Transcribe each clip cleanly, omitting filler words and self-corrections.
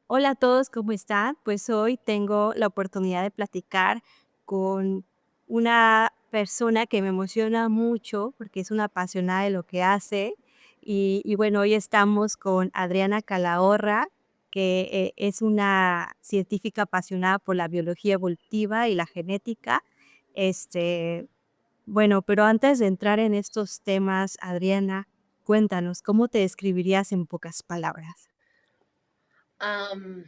Hola a todos, ¿cómo están? Pues hoy tengo la oportunidad de platicar con una persona que me emociona mucho porque es una apasionada de lo que hace. Y bueno, hoy estamos con Adriana Calahorra, que es una científica apasionada por la biología evolutiva y la genética. Este, bueno, pero antes de entrar en estos temas, Adriana, cuéntanos, ¿cómo te describirías en pocas palabras? Am,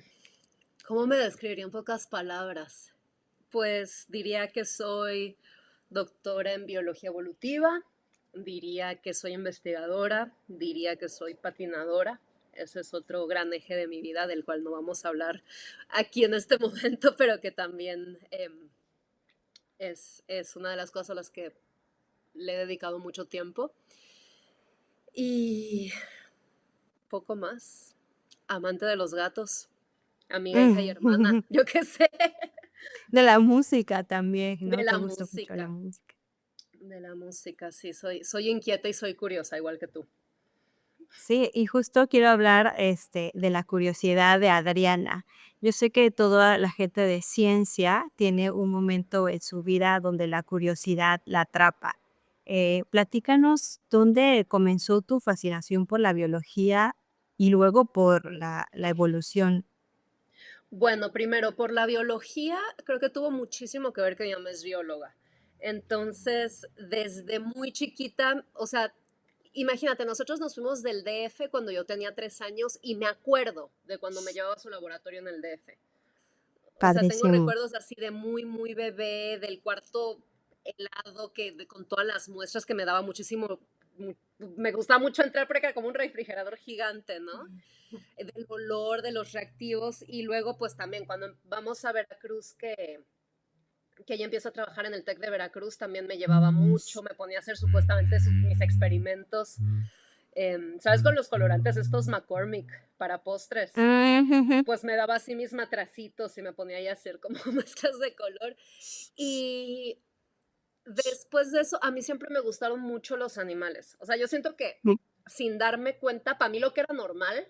¿Cómo me describiría en pocas palabras? Pues diría que soy doctora en biología evolutiva, diría que soy investigadora, diría que soy patinadora. Ese es otro gran eje de mi vida del cual no vamos a hablar aquí en este momento, pero que también es una de las cosas a las que le he dedicado mucho tiempo. Y poco más. Amante de los gatos, amiga, hija y hermana, yo qué sé. De la música también, De ¿no? Te la gusta mucho la música, música. de la música, sí, soy inquieta y soy curiosa, igual que tú. Sí, y justo quiero hablar, de la curiosidad de Adriana. Yo sé que toda la gente de ciencia tiene un momento en su vida donde la curiosidad la atrapa. Platícanos dónde comenzó tu fascinación por la biología y luego por la evolución. Bueno, primero, por la biología, creo que tuvo muchísimo que ver que mi mamá es bióloga. Entonces, desde muy chiquita, o sea, imagínate, nosotros nos fuimos del DF cuando yo tenía 3 años y me acuerdo de cuando me llevaba a su laboratorio en el DF. O sea, tengo Padrísimo. recuerdos así de muy, muy bebé, del cuarto helado, con todas las muestras que me daba muchísimo, me gustaba mucho entrar porque era como un refrigerador gigante, ¿no? Del olor, de los reactivos y luego pues también cuando vamos a Veracruz, que ella empieza a trabajar en el TEC de Veracruz, también me llevaba mucho, me ponía a hacer supuestamente mis experimentos, ¿sabes? Con los colorantes estos McCormick para postres, Ujú. pues me daba así mis matracitos y me ponía ahí a hacer como mezclas de color. Y después de eso, a mí siempre me gustaron mucho los animales. O sea, yo siento que sin darme cuenta, para mí lo que era normal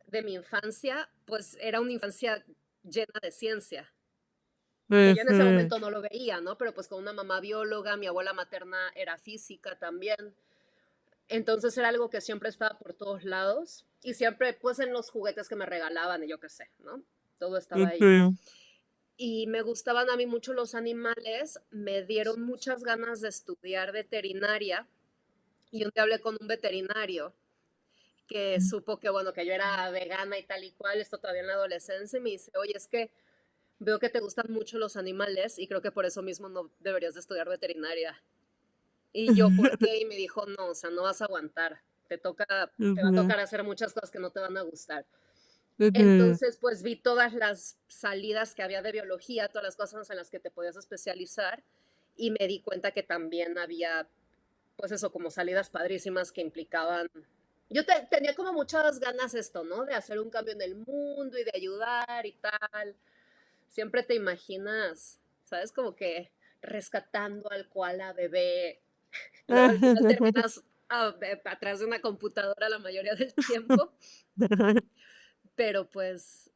de mi infancia, pues era una infancia llena de ciencia, que yo en ese Ujú. momento no lo veía, ¿no? Pero pues con una mamá bióloga, mi abuela materna era física también, entonces era algo que siempre estaba por todos lados y siempre pues en los juguetes que me regalaban y yo qué sé, ¿no? Todo estaba ahí. Ujú. Y me gustaban a mí mucho los animales, me dieron muchas ganas de estudiar veterinaria y un día hablé con un veterinario que supo que, bueno, que yo era vegana y tal y cual, esto todavía en la adolescencia, y me dice, oye, es que veo que te gustan mucho los animales y creo que por eso mismo no deberías de estudiar veterinaria. Y yo, ¿por qué? Y me dijo, no, o sea, no vas a aguantar, te va a Ujú. tocar hacer muchas cosas que no te van a gustar. Ujú. Entonces, pues vi todas las salidas que había de biología, todas las cosas en las que te podías especializar y me di cuenta que también había, pues eso, como salidas padrísimas que implicaban. Tenía como muchas ganas esto, ¿no? De hacer un cambio en el mundo y de ayudar y tal. Siempre te imaginas, ¿sabes? Como que rescatando al koala bebé. Luego al final terminas atrás de una computadora la mayoría del tiempo, pero pues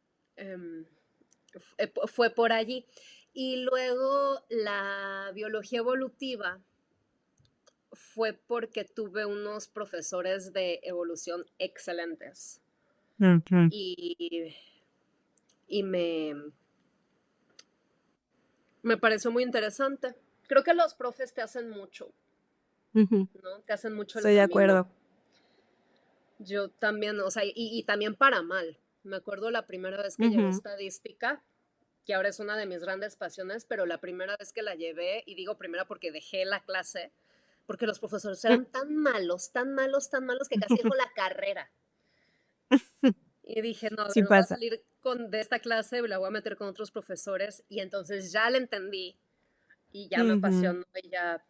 fue por allí. Y luego la biología evolutiva fue porque tuve unos profesores de evolución excelentes Ujú. y, y me pareció muy interesante. Creo que los profes te hacen mucho, Ujú. ¿no? Te hacen mucho el Estoy de camino. acuerdo. Yo también, o sea, y también para mal. Me acuerdo la primera vez que llevé Ujú. estadística, que ahora es una de mis grandes pasiones, pero la primera vez que la llevé, y digo primera porque dejé la clase, porque los profesores eran tan malos, tan malos, tan malos que casi dejó la carrera. Y dije, no, a ver, Sí me voy a pasa. salir de esta clase y la voy a meter con otros profesores. Y entonces ya la entendí y ya me Ujú. apasionó y ya,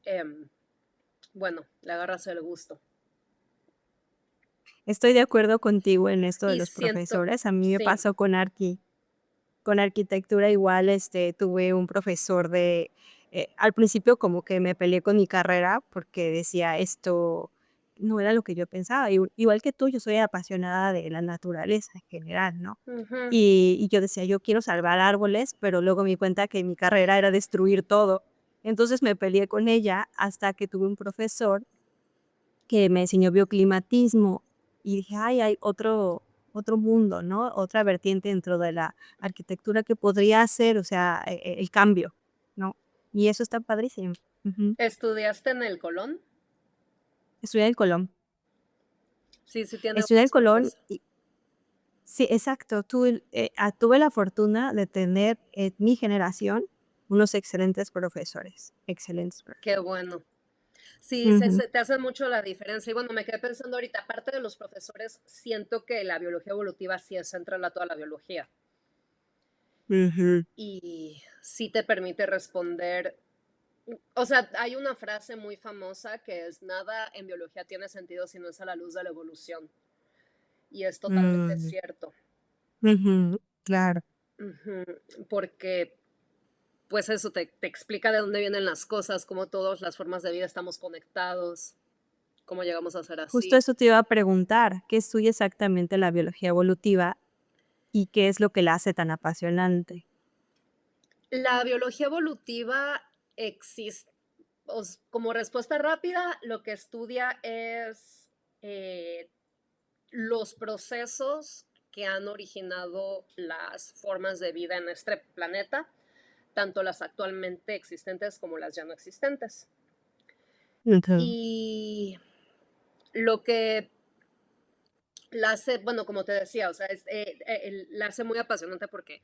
em, bueno, le agarras el gusto. Estoy de acuerdo contigo en esto de Y los siento, profesores. A mí me sí, pasó con arquitectura igual, tuve un profesor al principio como que me peleé con mi carrera porque decía: "Esto no era lo que yo pensaba". Igual que tú, yo soy apasionada de la naturaleza en general, ¿no? Ujú. Y yo decía: "Yo quiero salvar árboles", pero luego me di cuenta que mi carrera era destruir todo. Entonces me peleé con ella hasta que tuve un profesor que me enseñó bioclimatismo y dije: "Ay, hay otro mundo, ¿no? Otra vertiente dentro de la arquitectura que podría hacer, o sea, el cambio", ¿no? Y eso está padrísimo. Ujú. ¿Estudiaste en el Colón? Estudié en el Colón. Sí, sí tiene Estudié en el buenos Colón profes. y sí, exacto. Tuve la fortuna de tener en mi generación unos excelentes profesores, excelentes Qué profesores. bueno. Sí, Ujú, te hace mucho la diferencia. Y bueno, me quedé pensando ahorita, aparte de los profesores, siento que la biología evolutiva sí es central a toda la biología ujú. y sí te permite responder. O sea, hay una frase muy famosa que es: nada en biología tiene sentido si no es a la luz de la evolución. Y es totalmente Mm, cierto. ujú, claro. Ujú. Porque, pues eso te explica de dónde vienen las cosas, cómo todas las formas de vida estamos conectados, cómo llegamos a ser Justo así. eso te iba a preguntar, ¿qué estudia exactamente la biología evolutiva y qué es lo que la hace tan apasionante? La biología evolutiva existe, como respuesta rápida, lo que estudia es eh, los procesos que han originado las formas de vida en este planeta, tanto las actualmente existentes como las ya no existentes. Ujú. Y lo que la hace, bueno, como te decía, o sea, la hace muy apasionante porque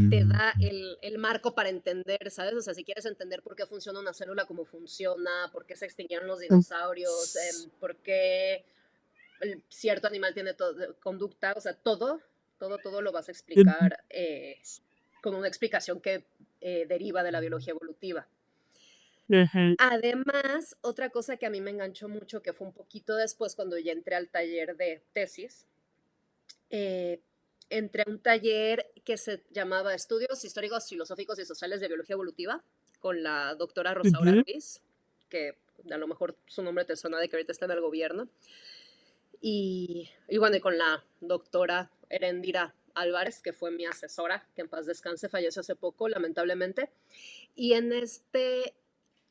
te da el marco para entender, ¿sabes? O sea, si quieres entender por qué funciona una célula, cómo funciona, por qué se extinguieron los Mm, dinosaurios, por qué cierto animal tiene conducta, o sea, todo lo vas a ujú, explicar con una explicación que deriva de la biología evolutiva. ujú, Además, otra cosa que a mí me enganchó mucho, que fue un poquito después cuando ya entré al taller de tesis, eh, entré a un taller que se llamaba Estudios Históricos, Filosóficos y Sociales de Biología Evolutiva, con la doctora Rosaura ujú, Ruiz, que a lo mejor su nombre te suena de que ahorita está en el gobierno, y bueno, y con la doctora Erendira Álvarez, que fue mi asesora, que en paz descanse, falleció hace poco, lamentablemente. Y en este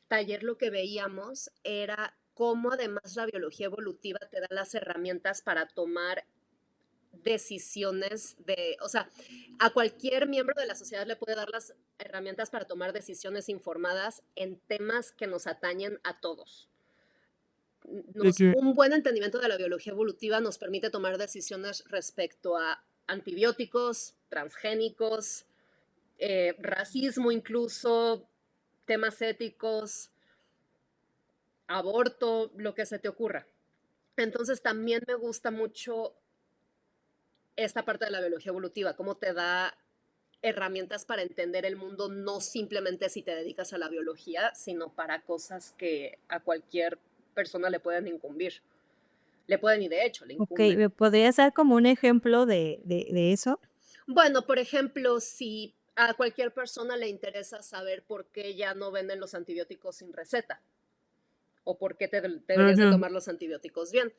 taller lo que veíamos era cómo además la biología evolutiva te da las herramientas para tomar decisiones o sea, a cualquier miembro de la sociedad le puede dar las herramientas para tomar decisiones informadas en temas que nos atañen a todos. ujú. Un buen entendimiento de la biología evolutiva nos permite tomar decisiones respecto a antibióticos, transgénicos, racismo incluso, temas éticos, aborto, lo que se te ocurra. Entonces también me gusta mucho esta parte de la biología evolutiva, cómo te da herramientas para entender el mundo, no simplemente si te dedicas a la biología, sino para cosas que a cualquier persona le pueden incumbir. Le pueden y de hecho le Okey, incumben. ¿me podrías dar como un ejemplo de eso? Bueno, por ejemplo, si a cualquier persona le interesa saber por qué ya no venden los antibióticos sin receta o por qué deberías de Ujú, tomar los antibióticos bien.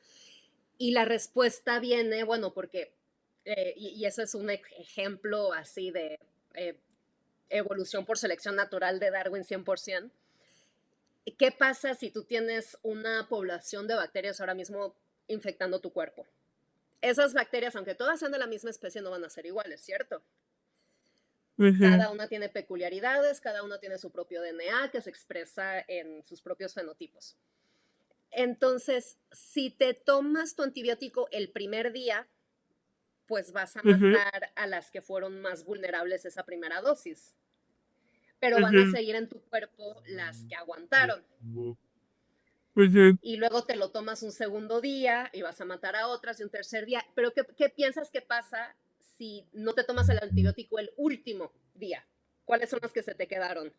Y la respuesta viene, bueno, porque, y eso es un ejemplo así de eh, evolución por selección natural de Darwin 100%. ¿Qué pasa si tú tienes una población de bacterias ahora mismo infectando tu cuerpo? Esas bacterias, aunque todas sean de la misma especie, no van a ser iguales, ¿cierto? ujú, Cada una tiene peculiaridades, cada una tiene su propio DNA que se expresa en sus propios fenotipos. Entonces, si te tomas tu antibiótico el primer día, pues vas a ujú, matar a las que fueron más vulnerables esa primera dosis, pero van a ujú, seguir en tu cuerpo las que aguantaron. ujú. Y luego te lo tomas un segundo día y vas a matar a otras y un tercer día. Pero ¿qué piensas que pasa si no te tomas el antibiótico el último día? ¿Cuáles son las que se te quedaron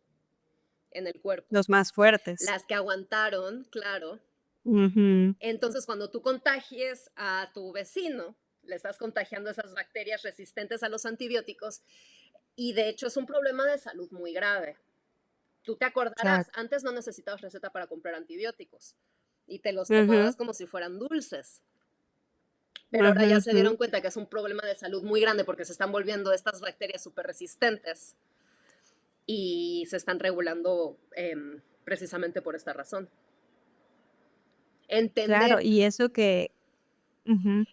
en el cuerpo? Los más fuertes. Las que aguantaron, claro. Ujú, Entonces, cuando tú contagies a tu vecino, le estás contagiando esas bacterias resistentes a los antibióticos y de hecho es un problema de salud muy grave. Tú te acordarás, exacto. antes no necesitabas receta para comprar antibióticos y te los Ujú, tomabas como si fueran dulces. Pero ahora ujú, ya se ujú. dieron cuenta que es un problema de salud muy grande porque se están volviendo estas bacterias súper resistentes y se están regulando precisamente por esta razón. Claro, Entender, y eso que ujú.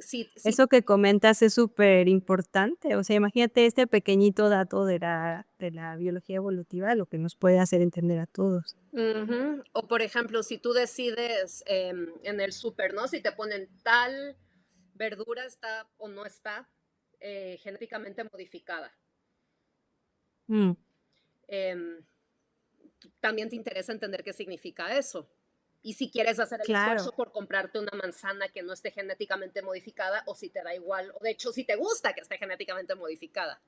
sí, Eso que comentas es súper importante. O sea, imagínate este pequeñito dato de la biología evolutiva, lo que nos puede hacer entender a todos. ujú. O por ejemplo, si tú decides en el súper, ¿no? Si te ponen tal verdura está o no está genéticamente modificada. Mm, Em, También te interesa entender qué significa eso. Y si quieres hacer el claro. esfuerzo por comprarte una manzana que no esté genéticamente modificada o si te da igual, o de hecho si te gusta que esté genéticamente modificada.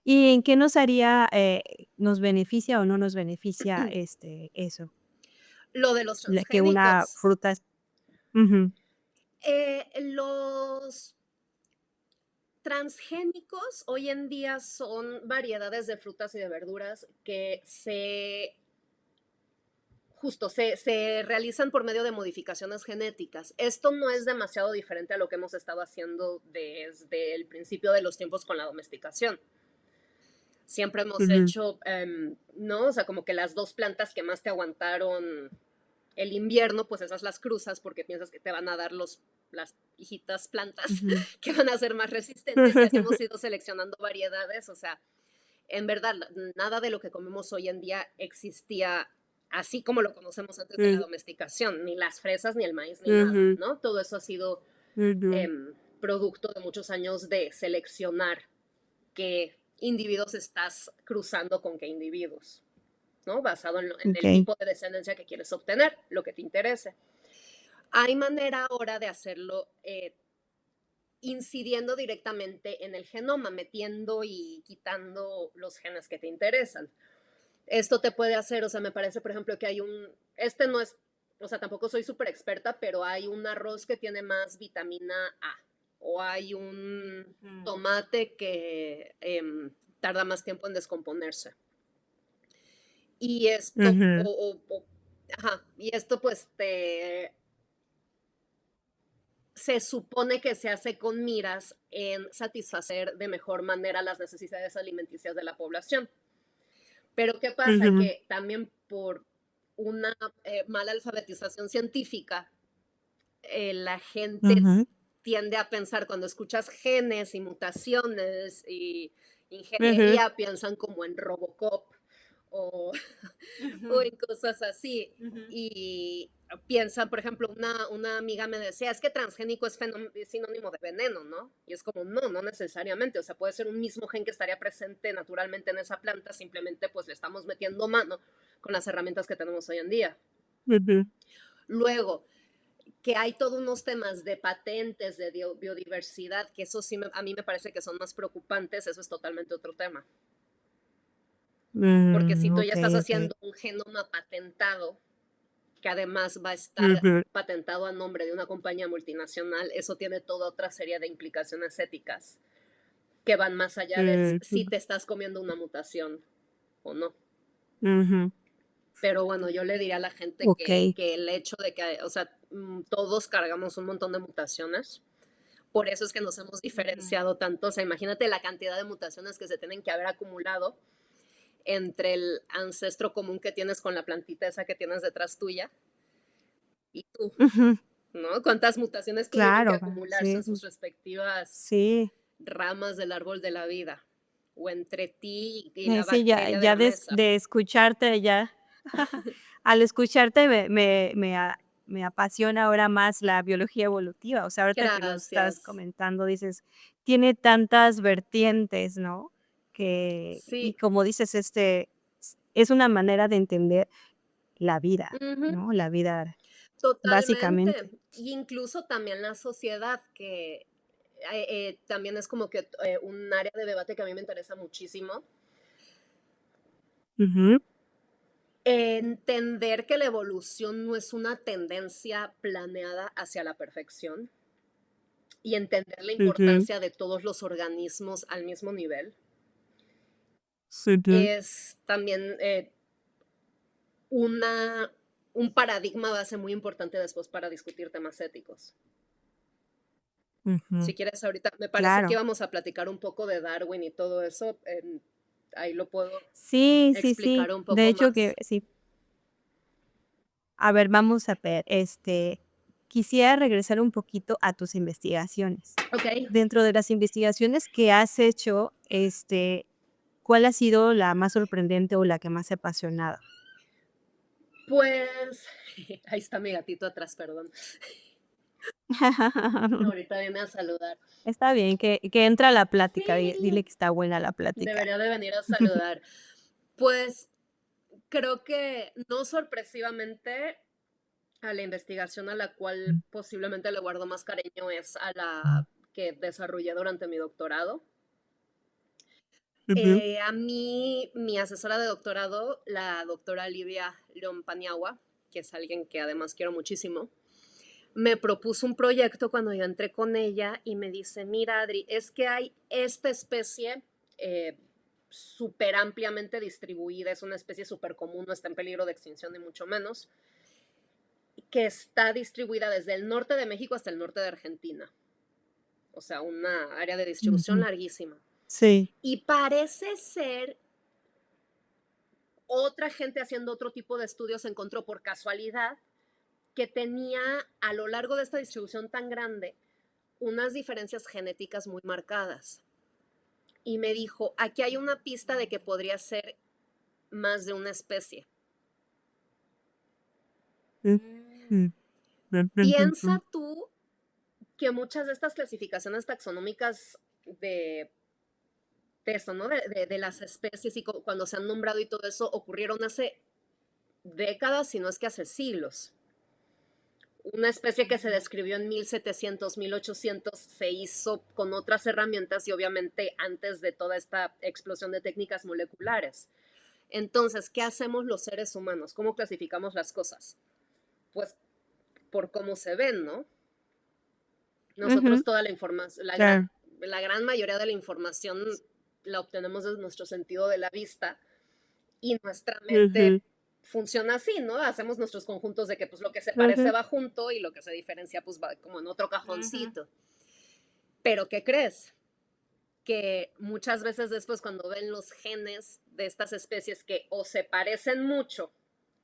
¿Y en qué nos haría, nos beneficia o no nos beneficia, eso? Lo de los La que una transgénicos. fruta es ujú, Los transgénicos hoy en día son variedades de frutas y de verduras que se realizan por medio de modificaciones genéticas. Esto no es demasiado diferente a lo que hemos estado haciendo desde el principio de los tiempos con la domesticación. Siempre hemos ujú, hecho, ¿no? O sea, como que las dos plantas que más te aguantaron el invierno, pues esas las cruzas porque piensas que te van a dar las hijitas plantas ujú. que van a ser más resistentes y así hemos ido seleccionando variedades. O sea, en verdad, nada de lo que comemos hoy en día existía así como lo conocemos antes de la Mm, domesticación, ni las fresas, ni el maíz, ni nada, ujú, ¿no? Todo eso ha sido ujú. producto de muchos años de seleccionar qué individuos estás cruzando con qué individuos, ¿no? Basado en el Okey. tipo de descendencia que quieres obtener, lo que te interese. Hay manera ahora de hacerlo incidiendo directamente en el genoma, metiendo y quitando los genes que te interesan. Esto te puede hacer, o sea, me parece, por ejemplo, que este no es, o sea, tampoco soy súper experta, pero hay un arroz que tiene más vitamina A, o hay un Mm, tomate que tarda más tiempo en descomponerse. Y esto, ujú, ajá, y esto pues se supone que se hace con miras en satisfacer de mejor manera las necesidades alimenticias de la población. Pero ¿qué pasa? ujú, Que también por una mala alfabetización científica, la gente ujú, tiende a pensar cuando escuchas genes y mutaciones y ujú, ingeniería, piensan como en Robocop o, o ujú, en cosas así. ujú. Y piensan, por ejemplo, una amiga me decía, es que transgénico es sinónimo de veneno, ¿no? Y es como, no, no necesariamente, o sea, puede ser un mismo gen que estaría presente naturalmente en esa planta, simplemente pues le estamos metiendo mano con las herramientas que tenemos hoy en día. Ujú, Luego, que hay todos unos temas de patentes, de biodiversidad, que eso sí a mí me parece que son más preocupantes, eso es totalmente otro tema. Porque si tú ya estás okey, okey. haciendo un genoma patentado, que además va a estar Ujú, patentado a nombre de una compañía multinacional, eso tiene toda otra serie de implicaciones éticas que van más allá de si ujú, te estás comiendo una mutación o no. ujú. Pero bueno, yo le diría a la gente Okey. que el hecho de que, o sea, todos cargamos un montón de mutaciones, por eso es que nos hemos Ujú. diferenciado tanto. O sea, imagínate la cantidad de mutaciones que se tienen que haber acumulado entre el ancestro común que tienes con la plantita esa que tienes detrás tuya y tú, Ujú. ¿no? ¿Cuántas mutaciones tuvieron que Claro, acumularse sí, en sus respectivas sí. ramas del árbol de la vida? O entre ti y la Sí, ya bacteria de la mesa. de escucharte ya al escucharte me apasiona ahora más la biología evolutiva. O sea, ahorita que lo estás Gracias. comentando, dices, tiene tantas vertientes, ¿no? Y Sí, como dices, es una manera de entender la vida, ujú, ¿no? La vida, totalmente. básicamente. Y incluso también la sociedad, que también es como que un área de debate que a mí me interesa muchísimo. Ujú, Entender que la evolución no es una tendencia planeada hacia la perfección y entender la ujú. importancia de todos los organismos al mismo nivel. Ujú, es también una, un paradigma base muy importante después para discutir temas éticos. ujú, Si quieres, ahorita me parece que claro. íbamos a platicar un poco de Darwin y todo eso. Ahí lo puedo Sí, sí, sí. explicar un De poco hecho que más. sí. A ver, vamos a ver, quisiera regresar un poquito a tus investigaciones. Ok, Dentro de las investigaciones que has hecho, ¿cuál ha sido la más sorprendente o la que más te ha apasionado? pues ahí está mi gatito atrás, perdón. Ahorita viene a saludar. Está bien, que entra a la plática, dile Sí, que está buena la plática. debería de venir a saludar. Pues creo que no sorpresivamente a la investigación a la cual posiblemente le guardo más cariño es a la que desarrollé durante mi doctorado. Ujú, A mí, mi asesora de doctorado, la doctora Lidia León Paniagua, que es alguien que además quiero muchísimo, me propuso un proyecto cuando yo entré con ella y me dice, mira Adri, es que hay esta especie súper ampliamente distribuida, es una especie súper común, no está en peligro de extinción ni mucho menos, que está distribuida desde el norte de México hasta el norte de Argentina, o sea, una área de distribución ujú. larguísima. Sí. Y parece ser otra gente haciendo otro tipo de estudios encontró por casualidad que tenía a lo largo de esta distribución tan grande unas diferencias genéticas muy marcadas. Y me dijo, aquí hay una pista de que podría ser más de una especie. Mm, Piensa tú que muchas de estas clasificaciones taxonómicas de, de esto, ¿no? De las especies y cuando se han nombrado y todo eso ocurrieron hace décadas, si no es que hace siglos. Una especie que se describió en 1700, 1800, se hizo con otras herramientas y obviamente antes de toda esta explosión de técnicas moleculares. Entonces, ¿qué hacemos los seres humanos? ¿Cómo clasificamos las cosas? Pues por cómo se ven, ¿no? Nosotros ujú, toda la información, claro. la gran mayoría de la información la obtenemos de nuestro sentido de la vista y nuestra mente Ujú, funciona así, ¿no? Hacemos nuestros conjuntos de que pues lo que se parece ujú, va junto y lo que se diferencia pues va como en otro ujú. cajoncito. Pero ¿qué crees? Que muchas veces después cuando ven los genes de estas especies que o se parecen mucho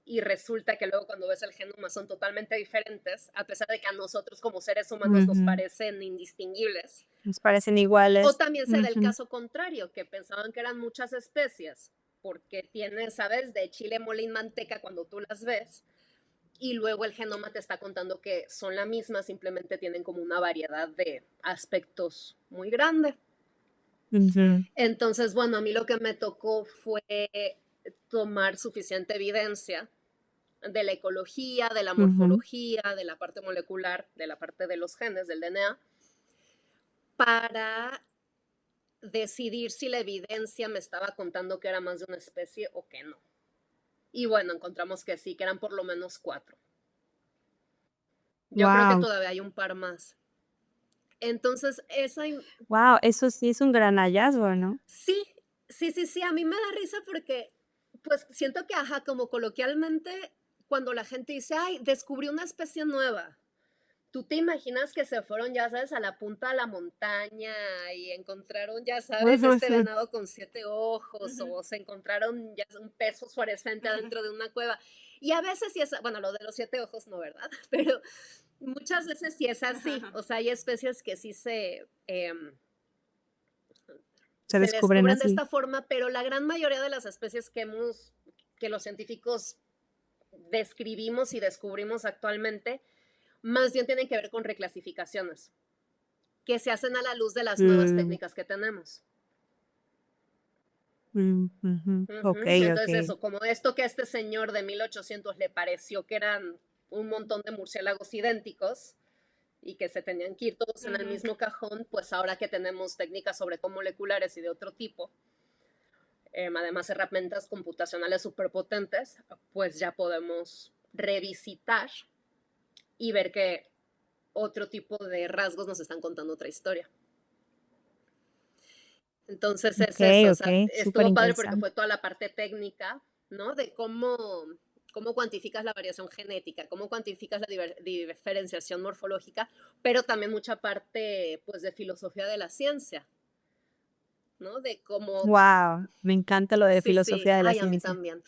y resulta que luego cuando ves el genoma son totalmente diferentes, a pesar de que a nosotros como seres humanos nos Ujú. parecen indistinguibles. Nos parecen O iguales. también se da el Ujú, caso contrario, que pensaban que eran muchas especies, porque tienen, ¿sabes?, de chile, mole y manteca cuando tú las ves, y luego el genoma te está contando que son la misma, simplemente tienen como una variedad de aspectos muy grande. ujú, Entonces, bueno, a mí lo que me tocó fue tomar suficiente evidencia de la ecología, de la ujú. morfología, de la parte molecular, de la parte de los genes, del DNA, para decidir si la evidencia me estaba contando que era más de una especie o que no. Y bueno, encontramos que sí, que eran por lo menos cuatro. Yo creo que Guau, todavía hay un par más. Entonces, esa, guau, eso sí es un gran hallazgo, ¿no? sí, sí, sí, sí, a mí me da risa porque, pues siento que, ajá, como coloquialmente, cuando la gente dice, ay, descubrí una especie nueva, tú te imaginas que se fueron, ya sabes, a la punta de la montaña y encontraron, ya sabes, Ujú, este sí. venado con siete ojos Ujú. o se encontraron ya un pez fosforescente adentro de una cueva. Y a veces sí es, bueno, lo de los siete ojos no, ¿verdad? Pero muchas veces sí es así. O sea, hay especies que sí Se se descubren descubren de así. esta forma, pero la gran mayoría de las especies que los científicos describimos y descubrimos actualmente, más bien tienen que ver con reclasificaciones que se hacen a la luz de las nuevas Mm, técnicas que tenemos. ujú. Okey, Entonces okey. eso, como esto que a este señor de 1800 le pareció que eran un montón de murciélagos idénticos y que se tenían que ir todos en el Ujú. mismo cajón, pues ahora que tenemos técnicas sobre todo moleculares y de otro tipo, además herramientas computacionales superpotentes, pues ya podemos revisitar y ver que otro tipo de rasgos nos están contando otra historia. Entonces es eso, Okey, o sea, okey, súper estuvo padre porque interesante. fue toda la parte técnica, ¿no? De cómo cuantificas la variación genética, cómo cuantificas la diferenciación morfológica, pero también mucha parte, pues, de filosofía de la ciencia, ¿no? De cómo Guau, me encanta lo de sí, sí, filosofía de la ay, a mí ciencia. también.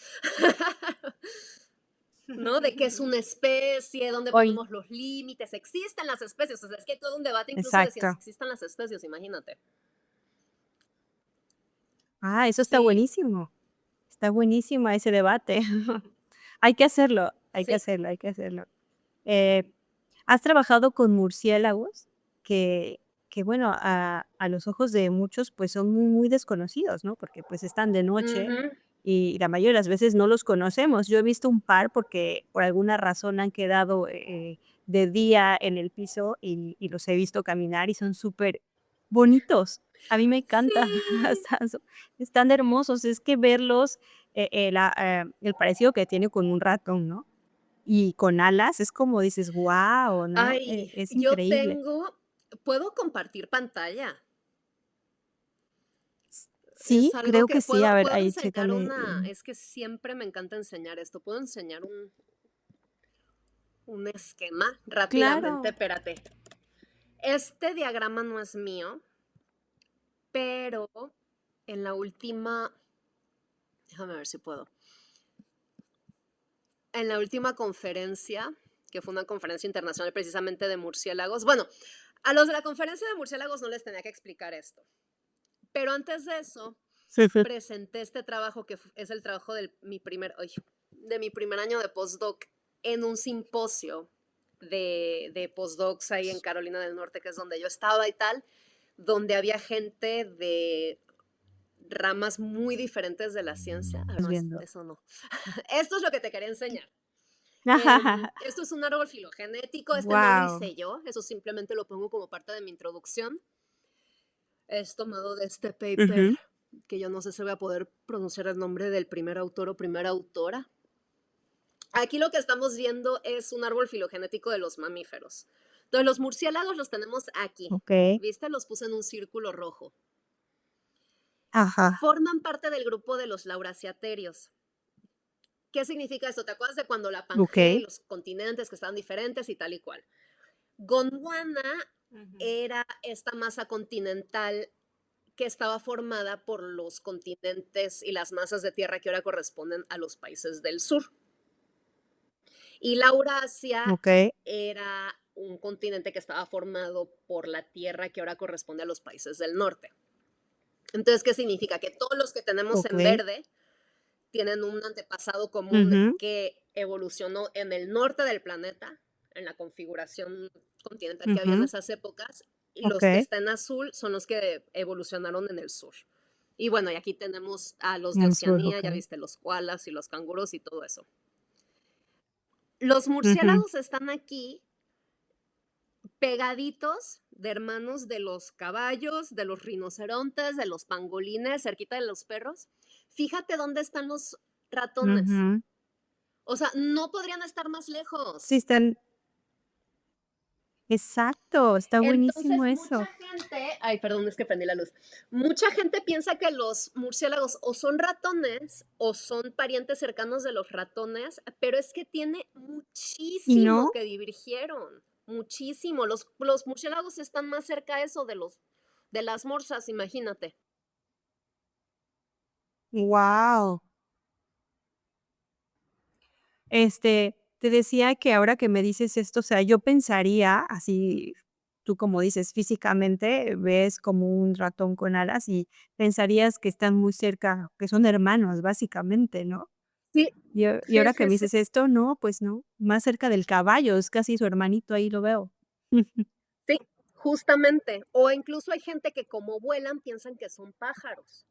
¿No? De qué es una especie, dónde Oy ponemos los límites, existen las especies, o sea, es que hay todo un debate incluso de si exacto. existen las especies, imagínate. Ah, eso Sí, está buenísimo ese debate. Hay que hacerlo, hay que sí. hacerlo, hay que hacerlo. Eh, ¿Has trabajado con murciélagos? Que que bueno, a los ojos de muchos, pues, son muy, muy desconocidos, ¿no? Porque, pues, están de noche Ujú. y la mayoría de las veces no los conocemos. Yo he visto un par porque por alguna razón han quedado, de día en el piso y los he visto caminar y son súper bonitos. A mí me encanta, Sí. están hermosos. Es que verlos, el parecido que tiene con un ratón, ¿no? Y con alas es como dices: "Guau", ¿no? Ay, Es yo increíble. tengo ¿puedo compartir pantalla? Es Sí, algo creo que que sí. A ver, puedo ahí enseñar chécale, una es que siempre me encanta enseñar esto. Puedo enseñar un esquema rápidamente, claro. espérate. Este diagrama no es mío, pero en la última, déjame ver si puedo. En la última conferencia, que fue una conferencia internacional precisamente de murciélagos, bueno, a los de la conferencia de murciélagos no les tenía que explicar esto, pero antes de eso Sí, sí. presenté este trabajo que es el trabajo de mi primer año de postdoc en un simposio de postdocs ahí en Carolina del Norte, que es donde yo estaba y tal, donde había gente de ramas muy diferentes de la ciencia. A ver, Estás no, viendo. eso no. Esto es lo que te quería enseñar. Esto es un árbol filogenético, este no lo Guau. hice yo, eso simplemente lo pongo como parte de mi introducción. Es tomado de este paper, Ujú. que yo no sé si voy a poder pronunciar el nombre del primer autor o primera autora. Aquí lo que estamos viendo es un árbol filogenético de los mamíferos. Entonces, los murciélagos los tenemos aquí. Okey. ¿Viste? Los puse en un círculo rojo. Ajá. Forman parte del grupo de los lauraciaterios. ¿Qué significa esto? ¿Te acuerdas de cuando la Pangea y Okey. los continentes que estaban diferentes y tal y cual? Gondwana Ujú. era esta masa continental que estaba formada por los continentes y las masas de tierra que ahora corresponden a los países del sur. Y Laurasia Okey, era un continente que estaba formado por la tierra que ahora corresponde a los países del norte. Entonces, ¿qué significa? Que todos los que tenemos en okey. verde tienen un antepasado común Ujú. que evolucionó en el norte del planeta, en la configuración continental que había en Ujú. esas épocas, y los que Okey. están en azul son los que evolucionaron en el sur. Y bueno, y aquí tenemos a los de En el sur, Oceanía, ya okey. viste, los koalas y los canguros y todo eso. Los Ujú. murciélagos están aquí pegaditos de hermanos de los caballos, de los rinocerontes, de los pangolines, cerquita de los perros. Fíjate dónde están los ratones. Ujú. O sea, no podrían estar más lejos. Sí, están exacto, está buenísimo Entonces, mucha eso. gente, ay, perdón, es que prendí la luz. Mucha gente piensa que los murciélagos o son ratones o son parientes cercanos de los ratones, pero es que tiene ¿Y muchísimo no? que divergieron, muchísimo. Los murciélagos están más cerca de eso de las morsas, imagínate. Guau. Te decía que ahora que me dices esto, o sea, yo pensaría así, tú como dices, físicamente ves como un ratón con alas y pensarías que están muy cerca, que son hermanos, básicamente, ¿no? Sí, Y sí, ahora que sí, me sí. dices esto, no, pues no, más cerca del caballo, es casi su hermanito, ahí lo veo. Sí, justamente. O incluso hay gente que como vuelan piensan que son pájaros.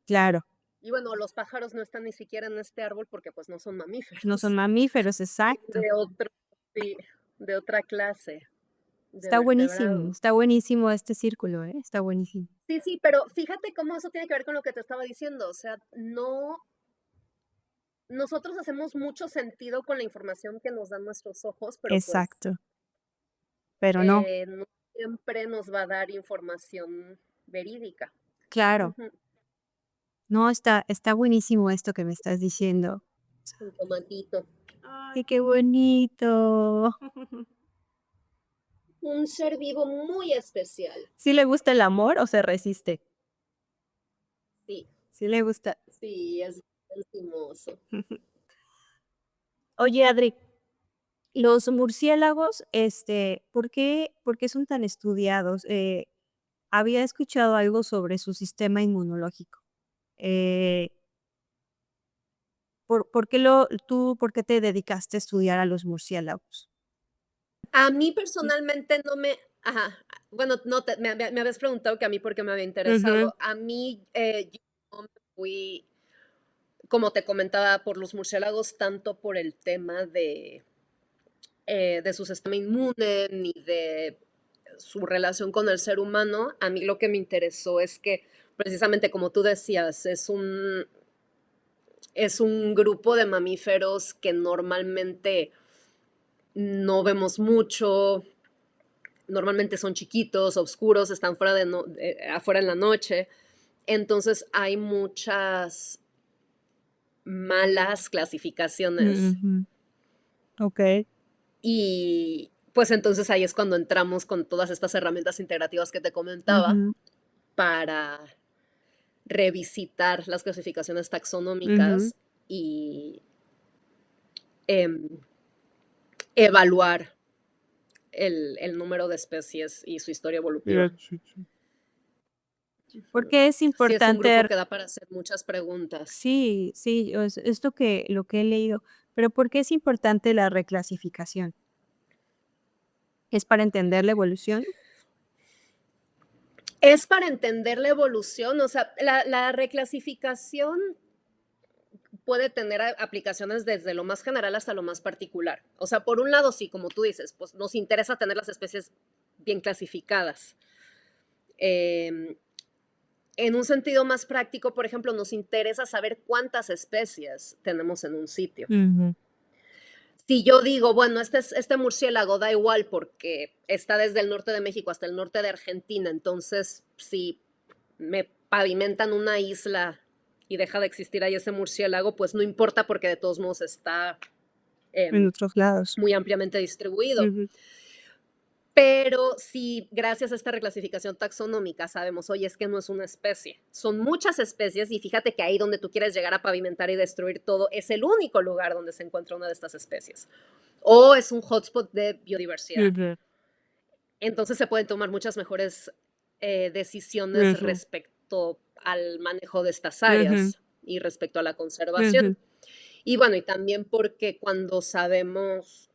Claro, Y bueno, los pájaros no están ni siquiera en este árbol porque pues no son no son mamíferos. mamíferos, Son exacto. de otro, sí, de otra clase de vertebrados. Está buenísimo este círculo, ¿eh? Está buenísimo. Sí, sí, pero fíjate cómo eso tiene que ver con lo que te estaba diciendo. O sea, no, nosotros hacemos mucho sentido con la información que nos dan nuestros ojos, pero pues Exacto, pero no. no siempre nos va a dar información verídica. claro. Ujú, No, está buenísimo esto que me estás diciendo. un tomatito. Ay, qué bonito. Un ser vivo muy especial. ¿Sí le gusta el amor o se resiste? Sí, Sí le gusta. sí, es lastimoso. Oye, Adri, los murciélagos, ¿por qué son tan estudiados? Había escuchado algo sobre su sistema inmunológico. Eh, ¿por qué te dedicaste a estudiar a los murciélagos? A mí personalmente no me ajá, bueno, no te me habías preguntado que a mí por qué me había Ujú, interesado. A mí, yo me fui, como te comentaba, por los murciélagos, tanto por el tema de su sistema inmune, ni de su relación con el ser humano. A mí lo que me interesó es que, precisamente como tú decías, es un grupo de mamíferos que normalmente no vemos mucho, normalmente son chiquitos, oscuros, están afuera en la noche. Entonces hay muchas malas clasificaciones ujú, okey. y pues entonces ahí es cuando entramos con todas estas herramientas integrativas que te comentaba Ujú, para revisitar las clasificaciones ujú. taxonómicas y em, evaluar el número de especies y su historia evolutiva. Sí, sí. ¿Por Ujú. qué es Sí, es un grupo importante? que da para hacer muchas preguntas. Sí, sí, es lo que he leído, pero ¿por qué es importante la reclasificación? ¿Es para entender la evolución? Es para entender la evolución, o sea, la reclasificación puede tener aplicaciones desde lo más general hasta lo más particular. O sea, por un lado, sí, como tú dices, pues nos interesa tener las especies bien clasificadas. Eh, en un sentido más práctico, por ejemplo, nos interesa saber cuántas especies tenemos en un sitio. Ujú, Si yo digo, bueno, este murciélago da igual porque está desde el norte de México hasta el norte de Argentina, entonces si me pavimentan una isla y deja de existir ahí ese murciélago, pues no importa porque de todos modos está en eh, otros lados. muy ampliamente distribuido. Ujú, Pero si gracias a esta reclasificación taxonómica sabemos, oye, es que no es una especie, son muchas especies y fíjate que ahí donde tú quieres llegar a pavimentar y destruir todo es el único lugar donde se encuentra una de estas especies. O es un hotspot de biodiversidad. ujú, Entonces se pueden tomar muchas mejores decisiones ujú, respecto al manejo de estas ujú, áreas y respecto a la conservación. ujú. Y bueno, y también porque cuando sabemos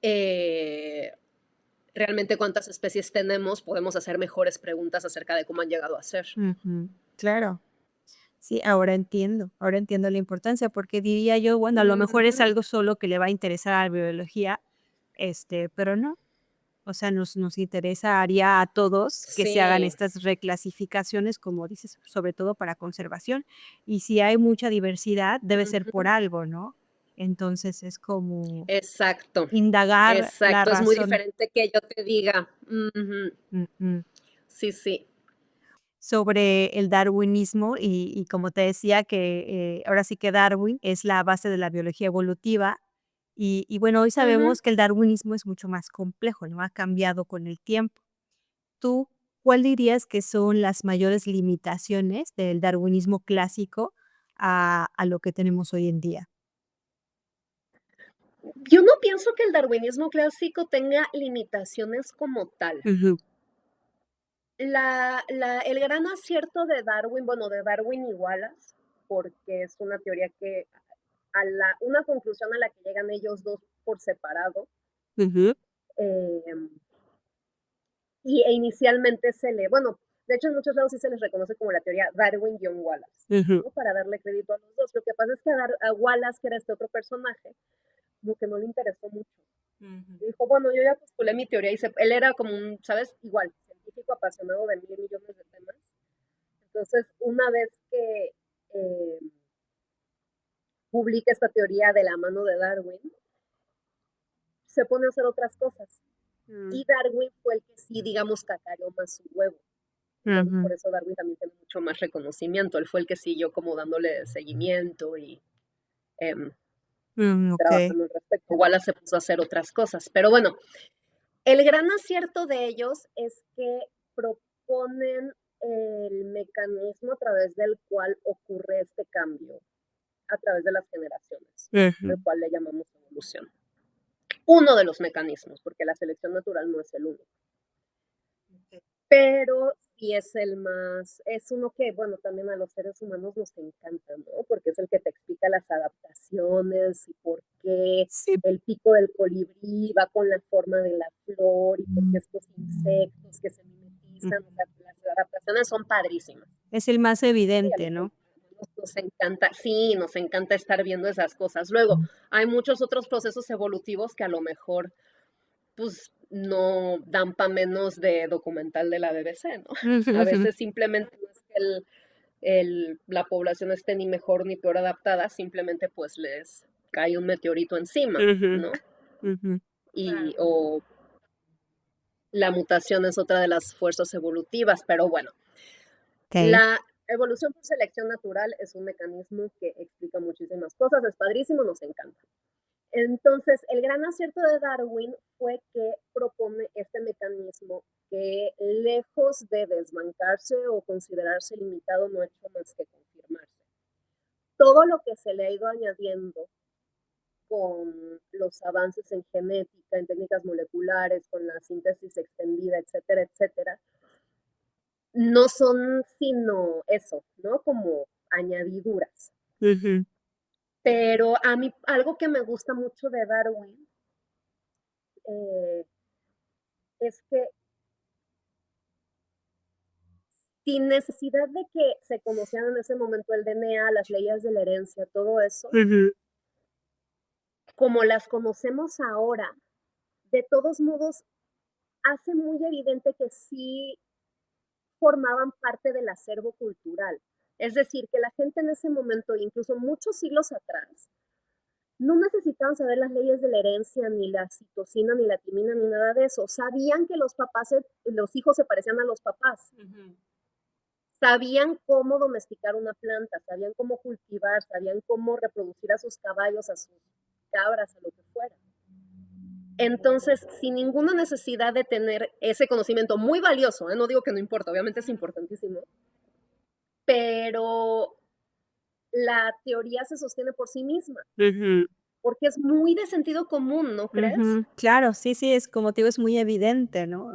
eh, realmente cuántas especies tenemos, podemos hacer mejores preguntas acerca de cómo han llegado a ser. Ujú, claro. Sí, ahora entiendo la importancia, porque diría yo, bueno, a lo mejor es Ujú. algo solo que le va a interesar a la biología, pero no. O sea, nos interesaría a todos que se hagan Sí, estas reclasificaciones, como dices, sobre todo para conservación. Y si hay mucha diversidad, debe ser por ujú. algo, ¿no? Entonces es como Exacto, indagar la exacto. Es muy razón. diferente que yo te diga, ujú, Ujú. sí, sí. Sobre el darwinismo y como te decía que, ahora sí que Darwin es la base de la biología evolutiva y bueno, hoy Ujú. sabemos que el darwinismo es mucho más complejo, ¿no? Ha cambiado con el tiempo. ¿Tú cuál dirías que son las mayores limitaciones del darwinismo clásico a lo que tenemos hoy en día? Yo no pienso que el darwinismo clásico tenga limitaciones como tal. Ujú, El gran acierto de Darwin, bueno, de Darwin y Wallace, porque es una teoría que una conclusión a la que llegan ellos dos por separado, ujú, eh, inicialmente bueno, de hecho en muchos lados sí se les reconoce como la teoría Darwin-Wallace, ujú, ¿no? Para darle crédito a los dos. Lo que pasa es que a Wallace, que era este otro personaje, como que no le interesó mucho. ujú, Y dijo, bueno, yo ya postulé mi teoría él era como un, ¿sabes? Igual, científico apasionado de mil millones de temas. Entonces, una vez que eh, publica esta teoría de la mano de Darwin, se pone a hacer otras cosas. mm, Y Darwin fue el que sí, digamos, cacareó más su huevo. Entonces, Ujú. por eso Darwin también tiene mucho más reconocimiento. Él fue el que siguió como dándole seguimiento y em, Okey. trabajando al respecto. Wallace se puso a hacer otras cosas. Pero bueno, el gran acierto de ellos es que proponen el mecanismo a través del cual ocurre este cambio a través de las generaciones, Ujú. el cual le llamamos evolución. Uno de los mecanismos, porque la selección natural no es el único, pero sí es el más, es uno que, bueno, también a los seres humanos nos encanta, ¿no? Porque es el que te explica las adaptaciones y por qué Sí. el pico del colibrí va con la forma de la flor y por qué estos insectos que se mimetizan, o sea, las adaptaciones son padrísimas. Es el más Y a evidente, los ¿no? humanos nos encanta, sí, nos encanta estar viendo esas cosas. Luego, hay muchos otros procesos evolutivos que a lo mejor, pues, no dan para menos de documental de la BBC, ¿no? A veces simplemente no es que la población esté ni mejor ni peor adaptada, simplemente pues les cae un meteorito encima, Ujú, ¿no? ujú. Y, o la mutación es otra de las fuerzas evolutivas, pero bueno, Okey. la evolución por selección natural es un mecanismo que explica muchísimas cosas, es padrísimo, nos encanta. Entonces, el gran acierto de Darwin fue que propone este mecanismo que, lejos de desbancarse o considerarse limitado, no ha hecho más que confirmarse. Todo lo que se le ha ido añadiendo con los avances en genética, en técnicas moleculares, con la síntesis extendida, etcétera, etcétera, no son sino eso, ¿no? Como añadiduras. Ujú. Pero a mí algo que me gusta mucho de Darwin eh, es que sin necesidad de que se conocieran en ese momento el DNA, las leyes de la herencia, todo eso, Ujú. como las conocemos ahora, de todos modos hace muy evidente que sí formaban parte del acervo cultural. Es decir, que la gente en ese momento, incluso muchos siglos atrás, no necesitaban saber las leyes de la herencia, ni la citosina, ni la timina, ni nada de eso. Sabían que los hijos se parecían a los papás. Ujú. Sabían cómo domesticar una planta, sabían cómo cultivar, sabían cómo reproducir a sus caballos, a sus cabras, a lo que fuera. Entonces, sin ninguna necesidad de tener ese conocimiento muy valioso, no digo que no importa, obviamente es importantísimo, pero la teoría se sostiene por sí misma, Ujú. porque es muy de sentido común, ¿no crees? Ujú. Claro, sí, sí, es como te digo, es muy evidente, ¿no?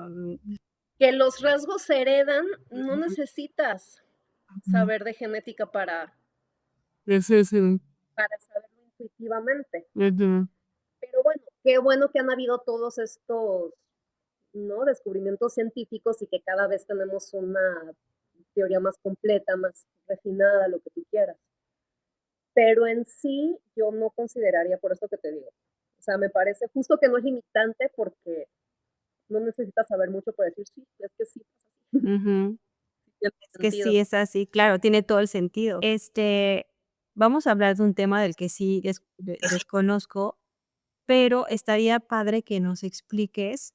Que los rasgos se heredan, no Ujú, necesitas ujú. saber de genética Sí, sí. para saberlo intuitivamente. Ujú, Pero bueno, qué bueno que han habido todos estos, ¿no? Descubrimientos científicos y que cada vez tenemos una teoría más completa, más refinada, lo que tú quieras. Pero en sí yo no consideraría, por eso que te digo, o sea, me parece justo que no es limitante porque no necesitas saber mucho para decir sí, es que sí, ujú. tiene Es que sentido. sí, es así, claro, tiene todo el sentido. Vamos a hablar de un tema del que sí desconozco, pero estaría padre que nos expliques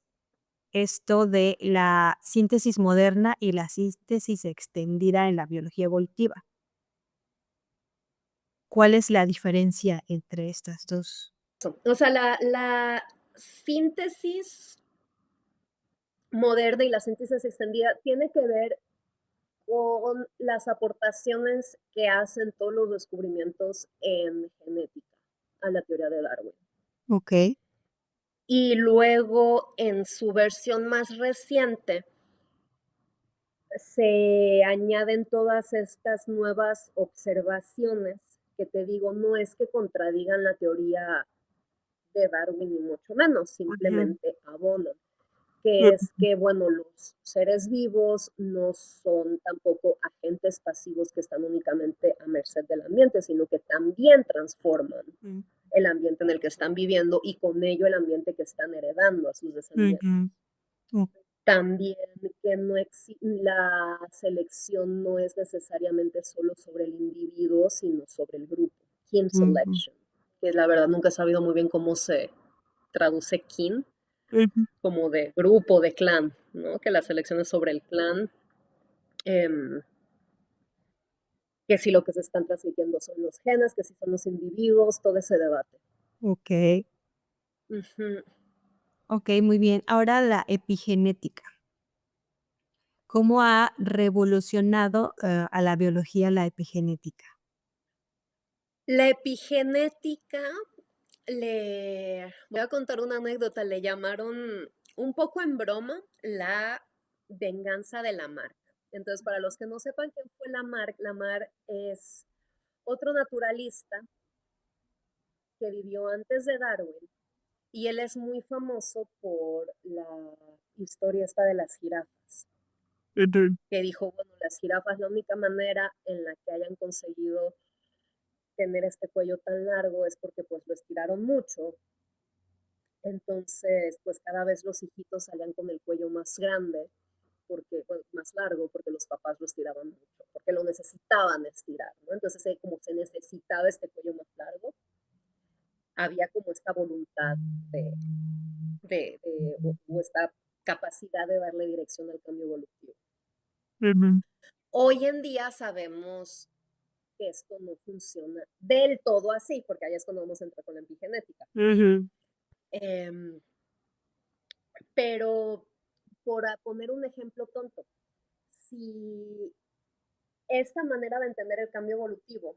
esto de la síntesis moderna y la síntesis extendida en la biología evolutiva. ¿Cuál es la diferencia entre estas 2? O sea, la síntesis moderna y la síntesis extendida tiene que ver con las aportaciones que hacen todos los descubrimientos en genética a la teoría de Darwin. Okey. Y luego, en su versión más reciente, se añaden todas estas nuevas observaciones que te digo, no es que contradigan la teoría de Darwin ni mucho menos, Ujú, simplemente abonan, que es ujú, que, bueno, los seres vivos no son tampoco agentes pasivos que están únicamente a merced del ambiente, sino que también transforman mm, el ambiente en el que están viviendo y con ello el ambiente que están heredando a sus descendientes. ujú. Oh, También que la selección no es necesariamente solo sobre el individuo, sino sobre el grupo. Kin ujú, selection, que la verdad nunca he sabido muy bien cómo se traduce kin, ujú. como de grupo, de clan, ¿no? Que la selección es sobre el clan. em, que si lo que se están transmitiendo son los genes, que si son los individuos, todo ese debate. okey, Ujú. okey, muy bien. Ahora la epigenética, ¿cómo ha revolucionado, a la biología la epigenética? La epigenética, le voy a contar una anécdota, le llamaron un poco en broma la venganza de Lamarck. Entonces, para los que no sepan quién fue Lamarck, Lamarck es otro naturalista que vivió antes de Darwin y él es muy famoso por la historia esta de las jirafas, Ujú, que dijo, bueno, las jirafas la única manera en la que hayan conseguido tener este cuello tan largo es porque pues lo estiraron mucho. Entonces, pues cada vez los hijitos salían con el cuello más grande, porque, bueno, más largo, porque los papás lo estiraban mucho, porque lo necesitaban estirar, ¿no? Entonces, como se necesitaba este cuello más largo, había como esta voluntad de, o esta capacidad de darle dirección al cambio evolutivo. ujú, Hoy en día sabemos que esto no funciona del todo así, porque ahí es cuando vamos a entrar con la epigenética. ujú. Em, pero, por poner un ejemplo tonto, si esta manera de entender el cambio evolutivo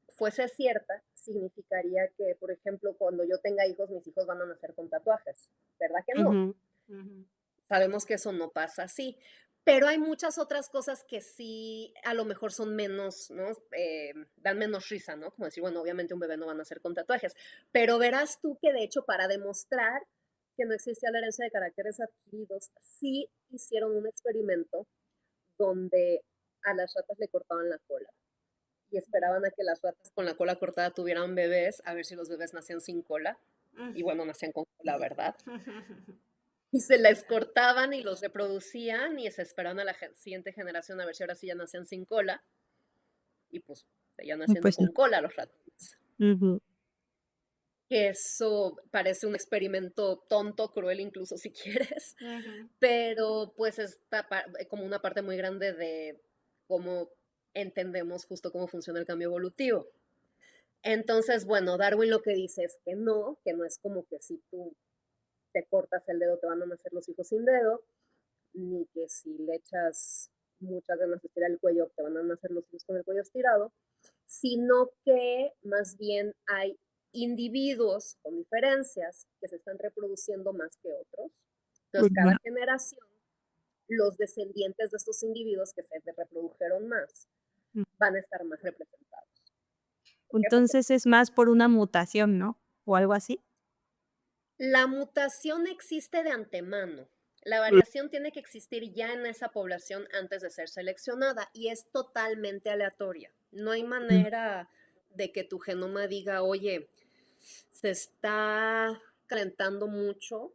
fuese cierta, significaría que, por ejemplo, cuando yo tenga hijos, mis hijos van a nacer con tatuajes. ¿Verdad que no? Ujú, ujú. Sabemos que eso no pasa así. Pero hay muchas otras cosas que sí a lo mejor son menos, ¿no? Dan menos risa, ¿no? Como decir, bueno, obviamente un bebé no va a nacer con tatuajes. Pero verás tú que de hecho para demostrar que no existía la herencia de caracteres adquiridos, sí hicieron un experimento donde a las ratas le cortaban la cola y esperaban a que las ratas con la cola cortada tuvieran bebés, a ver si los bebés nacían sin cola. Y bueno, nacían con cola, ¿verdad? Y se les cortaban y los reproducían y se esperaban a la siguiente generación a ver si ahora sí ya nacían sin cola. Y pues seguían Y naciendo pues no. con cola los ratones. Ujú, Que eso parece un experimento tonto, cruel incluso si quieres, ujú. pero pues está como una parte muy grande de cómo entendemos justo cómo funciona el cambio evolutivo. Entonces, bueno, Darwin lo que dice es que no es como que si tú te cortas el dedo te van a nacer los hijos sin dedo, ni que si le echas muchas ganas de estirar el cuello te van a nacer los hijos con el cuello estirado, sino que más bien hay individuos con diferencias que se están reproduciendo más que otros. Entonces, Ujú. cada generación, los descendientes de estos individuos que se reprodujeron más van a estar más representados. ¿Por qué? Porque Entonces, es más por una mutación, ¿no? ¿O algo así? la mutación existe de antemano. La variación tiene que existir ya en esa población antes de ser seleccionada y es totalmente aleatoria. No hay Ujú, manera de que tu genoma diga, oye, se está calentando mucho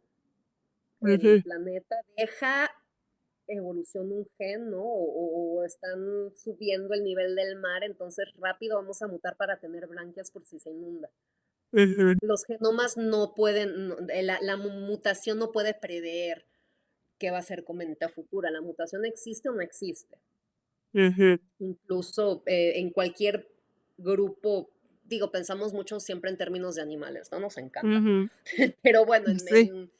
el ujú, planeta, deja evolución un gen, ¿no? O están subiendo el nivel del mar, entonces rápido vamos a mutar para tener branquias por si se inunda. ujú, Los genomas no pueden, la mutación no puede prever qué va a ser con mente futura. La mutación existe o no existe. ujú, Incluso en cualquier grupo, digo, pensamos mucho siempre en términos de animales, ¿no? Nos encanta. ujú. Pero bueno, Sí. en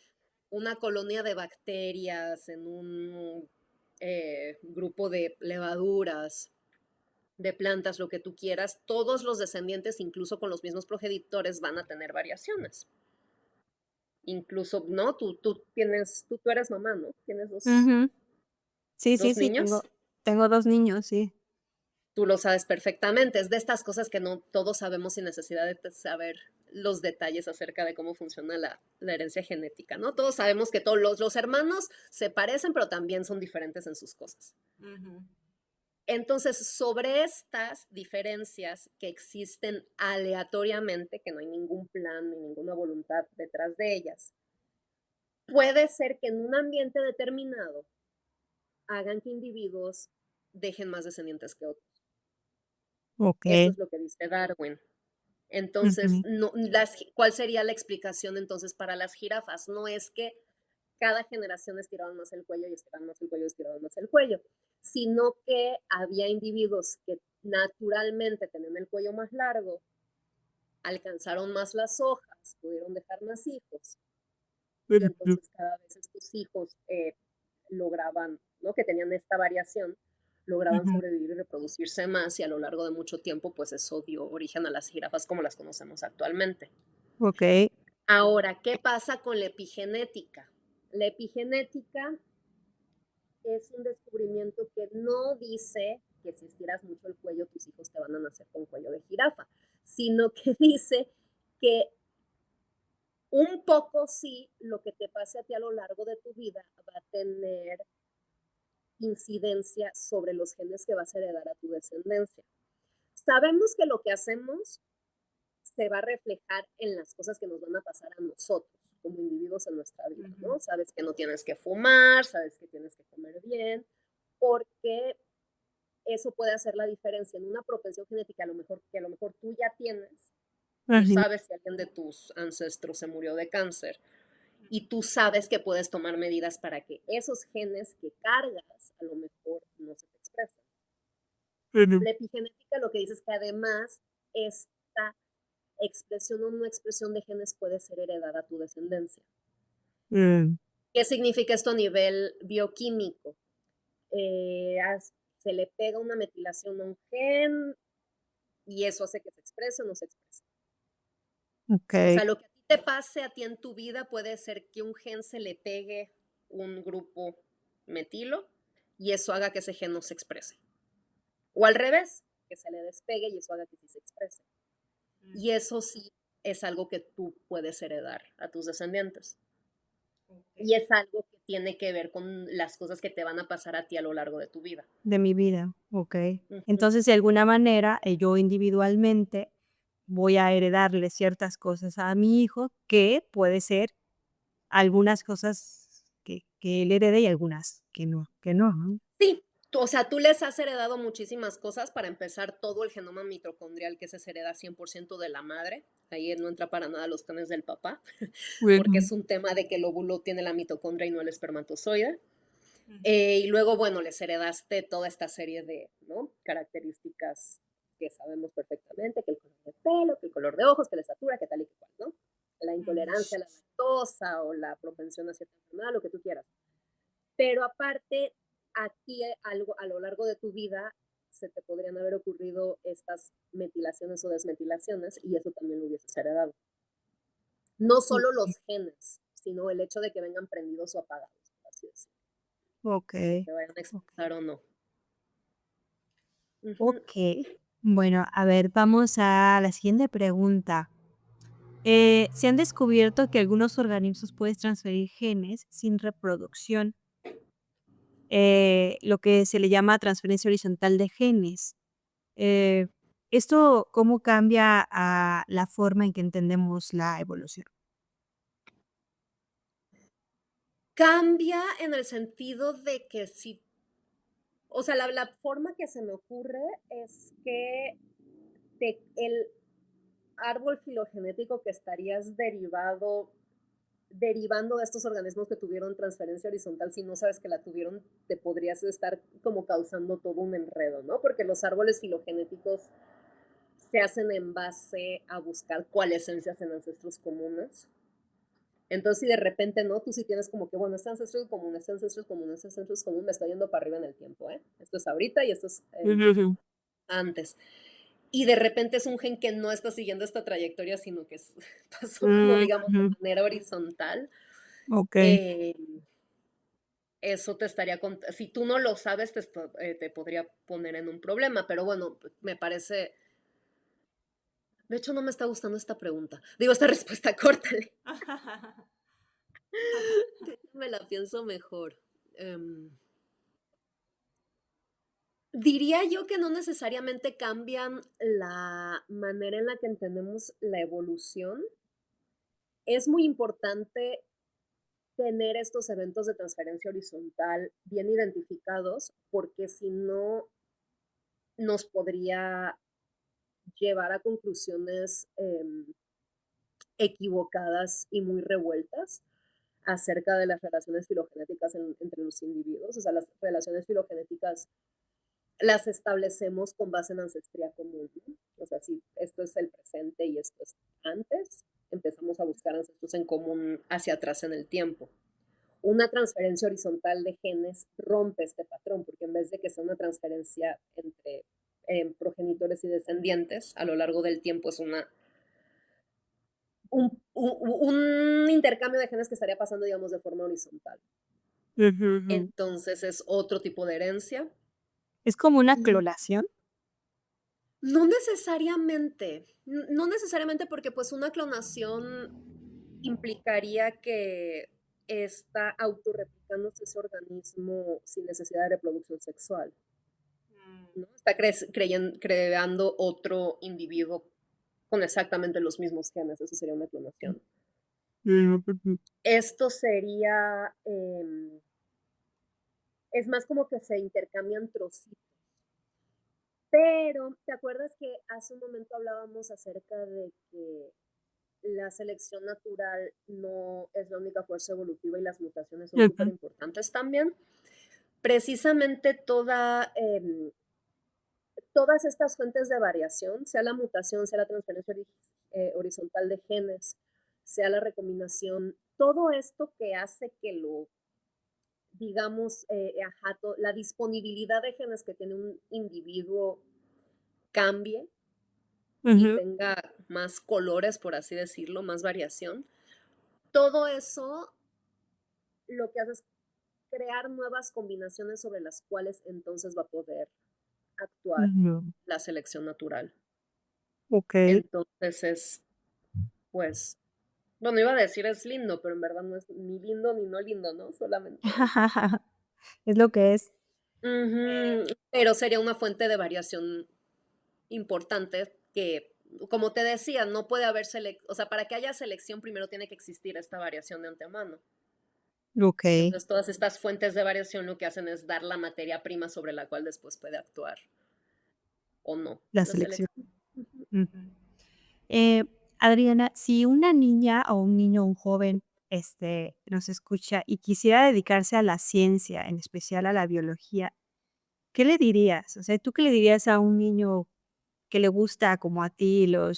una colonia de bacterias, en un grupo de levaduras, de plantas, lo que tú quieras, todos los descendientes, incluso con los mismos progenitores, van a tener variaciones. Incluso, ¿no? Tú eres mamá, ¿no? Tienes Ujú. Sí, sí, dos sí, niños. tengo 2 niños, sí. Tú lo sabes perfectamente. Es de estas cosas que no todos sabemos sin necesidad de saber los detalles acerca de cómo funciona la herencia genética, ¿no? Todos sabemos que todos los hermanos se parecen, pero también son diferentes en sus cosas. Ujú. Entonces, sobre estas diferencias que existen aleatoriamente, que no hay ningún plan ni ninguna voluntad detrás de ellas, puede ser que en un ambiente determinado hagan que individuos dejen más descendientes que otros. Eso Okey. es lo que dice Darwin. Entonces, Ujú, no, ¿cuál sería la explicación entonces para las jirafas? No es que cada generación estiraban más el cuello y estiraban más el cuello y estiraban más el cuello, sino que había individuos que naturalmente tenían el cuello más largo, alcanzaron más las hojas, pudieron dejar más hijos y entonces cada vez estos hijos lograban, ¿no? Que tenían esta variación, lograban Ujú. sobrevivir y reproducirse más y a lo largo de mucho tiempo pues eso dio origen a las jirafas como las conocemos actualmente. Okey. Ahora, ¿qué pasa con la epigenética? La epigenética es un descubrimiento que no dice que si estiras mucho el cuello tus hijos te van a nacer con cuello de jirafa, sino que dice que un poco sí lo que te pase a ti a lo largo de tu vida va a tener incidencia sobre los genes que vas a heredar a tu descendencia. Sabemos que lo que hacemos se va a reflejar en las cosas que nos van a pasar a nosotros como individuos en nuestra vida, Ujú. ¿no? Sabes que no tienes que fumar, sabes que tienes que comer bien, porque eso puede hacer la diferencia en una propensión genética a lo mejor tú ya tienes, tú Ujú. sabes si alguien de tus ancestros se murió de cáncer y tú sabes que puedes tomar medidas para que esos genes que cargas a lo mejor no se te expresen. Ujú. La epigenética lo que dice es que además esta expresión o no expresión de genes puede ser heredada a tu descendencia. Mm. ¿Qué significa esto a nivel bioquímico? Se le pega una metilación a un gen y eso hace que se exprese o no se exprese. O Okey. sea, lo que a ti te pase a ti en tu vida puede ser que un gen se le pegue un grupo metilo y eso haga que ese gen no se exprese. O al revés, que se le despegue y eso haga que sí se exprese. Y eso sí es algo que tú puedes heredar a tus descendientes. Y Okey. es algo que tiene que ver con las cosas que te van a pasar a ti a lo largo de tu vida. De mi vida, okey. Ujú. Entonces, de alguna manera, yo individualmente voy a heredarle ciertas cosas a mi hijo, que puede ser algunas cosas que él herede y algunas que no, ¿no? Sí, o sea, tú les has heredado muchísimas cosas. Para empezar, todo el genoma mitocondrial que se hereda 100% de la madre. Ahí no entra para nada los genes del papá, porque Bueno. es un tema de que el óvulo tiene la mitocondria y no el espermatozoide. Ujú. Y luego, bueno, les heredaste toda esta serie de, ¿no? Características que sabemos perfectamente, que el color de pelo, que el color de ojos, que la estatura, que tal y que cual, ¿no? La Ujú. intolerancia a la lactosa o la propensión a cierta enfermedad, lo que tú quieras. Pero aparte, aquí algo, a lo largo de tu vida se te podrían haber ocurrido estas metilaciones o desmetilaciones y eso también lo hubieses heredado. No solo Okey, los genes, sino el hecho de que vengan prendidos o apagados, por así decirlo, que okey, se vayan a okey. expresar o no. Ujú. Okey. Bueno, a ver, vamos a la siguiente pregunta. Se han descubierto que algunos organismos pueden transferir genes sin reproducción, lo que se le llama transferencia horizontal de genes. Eh, ¿Esto cómo cambia a la forma en que entendemos la evolución? Cambia en el sentido de que si, o sea, la forma que se me ocurre es que el árbol filogenético que estarías derivando de estos organismos que tuvieron transferencia horizontal, si no sabes que la tuvieron, te podrías estar como causando todo un enredo, ¿no? Porque los árboles filogenéticos se hacen en base a buscar coalescencias en ancestros comunes. Entonces, si de repente no, tú sí tienes como que, bueno, este ancestro es común, este ancestro es común, este ancestro es común, me está yendo para arriba en el tiempo, ¿eh? Esto es ahorita y esto es Ujú. antes. Y de repente es un gen que no está siguiendo esta trayectoria, sino que pasó como, digamos, de Ujú. manera horizontal. Okey, Eh, Eso te estaría, si tú no lo sabes, te podría poner en un problema, pero bueno, me parece, de hecho no me está gustando esta pregunta, digo, esta respuesta, córtale, me la pienso mejor. Em, Diría yo que no necesariamente cambian la manera en la que entendemos la evolución. Es muy importante tener estos eventos de transferencia horizontal bien identificados, porque si no, nos podría llevar a conclusiones equivocadas y muy revueltas. acerca de las relaciones filogenéticas entre los individuos. O sea, las relaciones filogenéticas las establecemos con base en ancestría común, ¿no? O sea, si esto es el presente y esto es antes, empezamos a buscar ancestros en común hacia atrás en el tiempo. Una transferencia horizontal de genes rompe este patrón, porque en vez de que sea una transferencia entre progenitores y descendientes, a lo largo del tiempo es un intercambio de genes que estaría pasando, digamos, de forma horizontal. Ujú, ujú. Entonces es otro tipo de herencia. ¿Es como una Mm, clonación? No necesariamente, no necesariamente porque pues una clonación implicaría que está autorreplicándose ese organismo sin necesidad de reproducción sexual, ¿no? Está creando otro individuo con exactamente los mismos genes, eso sería una clonación. Mm, ujú. Esto sería, es más como que se intercambian trocitos. Pero, ¿te acuerdas que hace un momento hablábamos acerca de que la selección natural no es la única fuerza evolutiva y las mutaciones son súper Ujú, importantes también? Precisamente todas estas fuentes de variación, sea la mutación, sea la transferencia horizontal de genes, sea la recombinación, todo esto que hace que digamos, la disponibilidad de genes que tiene un individuo cambie y ujú, tenga más colores, por así decirlo, más variación. Todo eso lo que hace es crear nuevas combinaciones sobre las cuales entonces va a poder actuar ujú. la selección natural. Okey. Entonces pues, bueno, iba a decir es lindo, pero en verdad no es ni lindo ni no lindo, ¿no? Solamente es. Es lo que es. Ujú, pero sería una fuente de variación importante que, como te decía, no puede haber o sea, para que haya selección primero tiene que existir esta variación de antemano. Okey, Entonces, todas estas fuentes de variación lo que hacen es dar la materia prima sobre la cual después puede actuar o no la la selección. selección. Ujú. Ujú. Eh, Adriana, si una niña o un niño, un joven, nos escucha y quisiera dedicarse a la ciencia, en especial a la biología, ¿qué le dirías? O sea, ¿tú qué le dirías a un niño que le gusta como a ti lo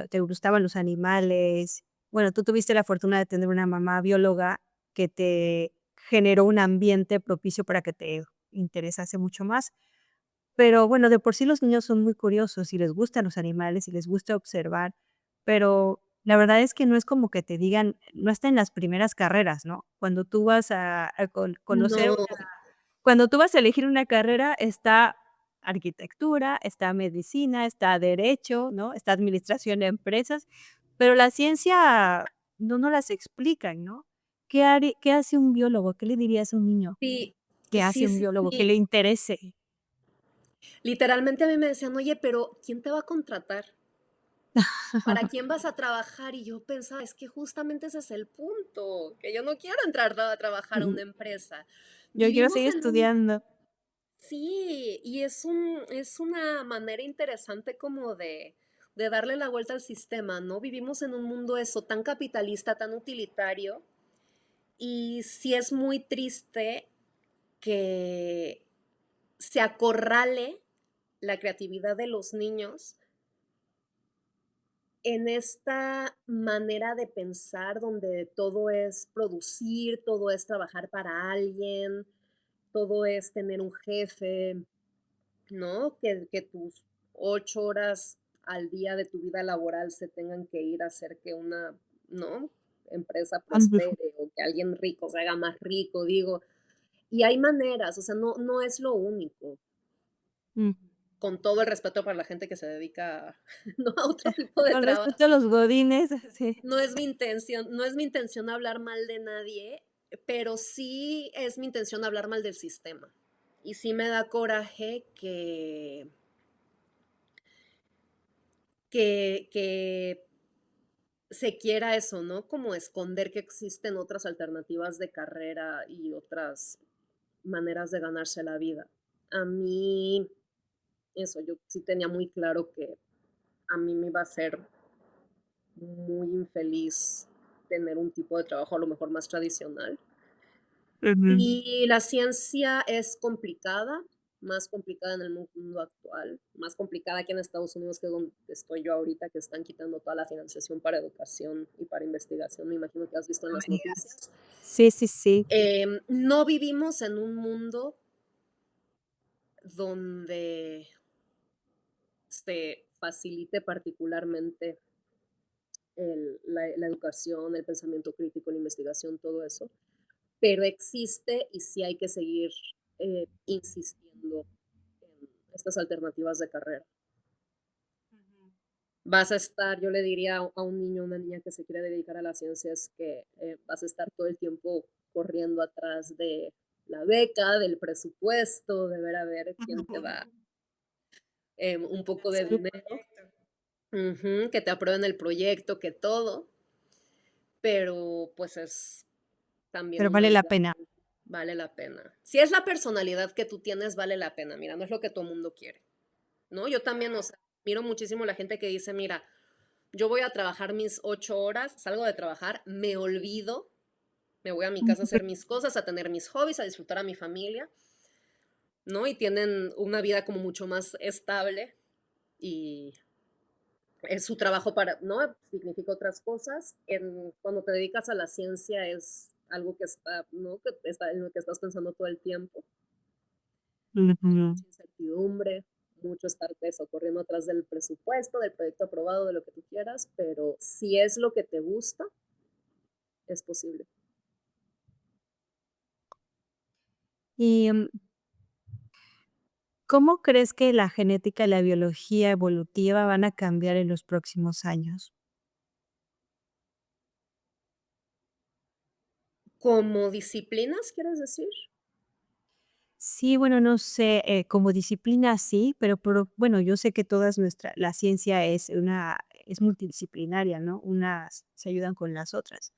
te gustaban los animales? Bueno, tú tuviste la fortuna de tener una mamá bióloga que te generó un ambiente propicio para que te interesase mucho más. Pero bueno, de por sí los niños son muy curiosos y les gustan los animales y les gusta observar, pero la verdad es que no es como que te digan, no está en las primeras carreras, ¿no? Cuando tú vas a conocer No, cuando tú vas a elegir una carrera, está arquitectura, está medicina, está derecho, ¿no? Está administración de empresas, pero la ciencia no las explican, ¿no? ¿Qué hace un biólogo? ¿Qué le dirías a un niño sí, que hace sí, un sí, biólogo que sí. le interese? Literalmente a mí me decían, oye, pero ¿quién te va a contratar? ¿Para quién vas a trabajar? Y yo pensaba, es que justamente ese es el punto, que yo no quiero entrar a trabajar a una empresa. Yo quiero Vivimos seguir en un, estudiando. sí, y es una manera interesante como de darle la vuelta al sistema, ¿no? Vivimos en un mundo eso, tan capitalista, tan utilitario, y sí es muy triste que se acorrale la creatividad de los niños en esta manera de pensar donde todo es producir, todo es trabajar para alguien, todo es tener un jefe, ¿no? Que tus 8 horas al día de tu vida laboral se tengan que ir a hacer que una, ¿no? Empresa Ujú, prospere o que alguien rico se haga más rico, digo. Y hay maneras, o sea, no es lo único. ujú. Con todo el respeto para la gente que se dedica ¿no? A otro tipo de Con trabajo. respecto a los godines, sí. No es mi intención hablar mal de nadie, pero sí es mi intención hablar mal del sistema. Y sí me da coraje que se quiera eso, ¿no? Como esconder que existen otras alternativas de carrera y otras maneras de ganarse la vida. A mí, eso, yo sí tenía muy claro que a mí me iba a ser muy infeliz tener un tipo de trabajo a lo mejor más tradicional. Ujú. Y la ciencia es complicada, más complicada en el mundo actual, más complicada aquí en Estados Unidos, que es donde estoy yo ahorita, que están quitando toda la financiación para educación y para investigación, me imagino que has visto en No las me digas. noticias. Sí, sí, sí. No vivimos en un mundo donde se facilite particularmente la educación, el pensamiento crítico, la investigación, todo eso, pero existe y sí hay que seguir insistiendo en estas alternativas de carrera. Vas a estar, yo le diría a un niño o una niña que se quiere dedicar a la ciencia, es que vas a estar todo el tiempo corriendo atrás de la beca, del presupuesto, de ver a ver quién te da un poco de Hacer un dinero, proyecto. que te aprueben el proyecto, que todo, pero pues es también Pero una vale la vida pena. que vale la pena. Si es la personalidad que tú tienes, vale la pena. Mira, no es lo que todo el mundo quiere, ¿no? Yo también, o sea, miro muchísimo la gente que dice, mira, yo voy a trabajar mis 8 horas, salgo de trabajar, me olvido, me voy a mi casa a hacer mis cosas, a tener mis hobbies, a disfrutar a mi familia, ¿no? Y tienen una vida como mucho más estable y es su trabajo para, ¿no? Significa otras cosas. Cuando te dedicas a la ciencia es algo que está, ¿no? Que está en lo que estás pensando todo el tiempo. Ujú. Mucha incertidumbre, mucho estar eso, corriendo atrás del presupuesto, del proyecto aprobado, de lo que tú quieras, pero si es lo que te gusta, es posible. Y, ¿cómo crees que la genética y la biología evolutiva van a cambiar en los próximos años? ¿Como disciplinas, quieres decir? Sí, bueno, no sé, como disciplina sí, pero bueno, yo sé que todas nuestra la ciencia es multidisciplinaria, ¿no? Unas se ayudan con las otras.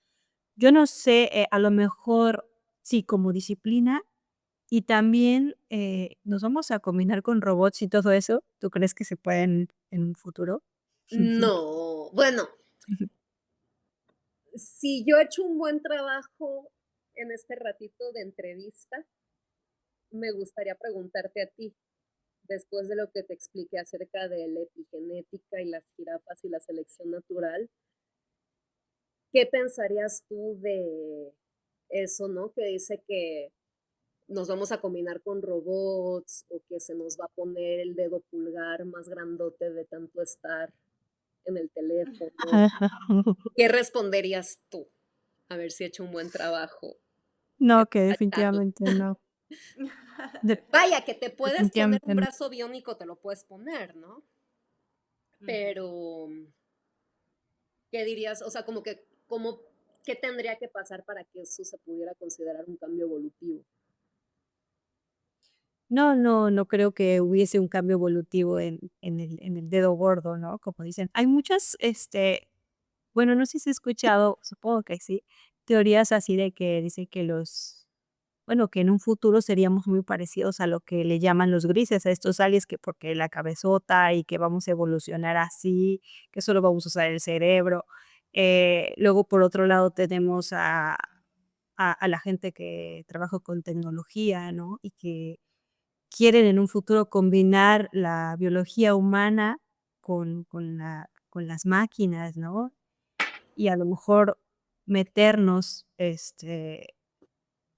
Yo no sé, a lo mejor sí, como disciplina y también, ¿nos vamos a combinar con robots y todo eso? ¿Tú crees que se pueden en un futuro? No, bueno, si yo he hecho un buen trabajo en este ratito de entrevista, me gustaría preguntarte a ti, después de lo que te expliqué acerca de la epigenética y las jirafas y la selección natural, ¿qué pensarías tú de eso, no? Que dice que nos vamos a combinar con robots o que se nos va a poner el dedo pulgar más grandote de tanto estar en el teléfono. ¿Qué responderías tú? A ver si he hecho un buen trabajo en No, que esta charla. definitivamente no. De Vaya, que te puedes poner definitivamente un no. brazo biónico, te lo puedes poner, ¿no? Pero, ¿qué dirías? O sea, como que, ¿qué tendría que pasar para que eso se pudiera considerar un cambio evolutivo? No, no, no creo que hubiese un cambio evolutivo en el dedo gordo, ¿no? Como dicen. Hay muchas, bueno, no sé si has escuchado, supongo que sí, teorías así de que dicen que bueno, que en un futuro seríamos muy parecidos a lo que le llaman los grises, a estos aliens que porque la cabezota y que vamos a evolucionar así, que solo vamos a usar el cerebro. Luego, por otro lado, tenemos a la gente que trabaja con tecnología, ¿no? Y que quieren en un futuro combinar la biología humana con las máquinas, ¿no? Y a lo mejor meternos,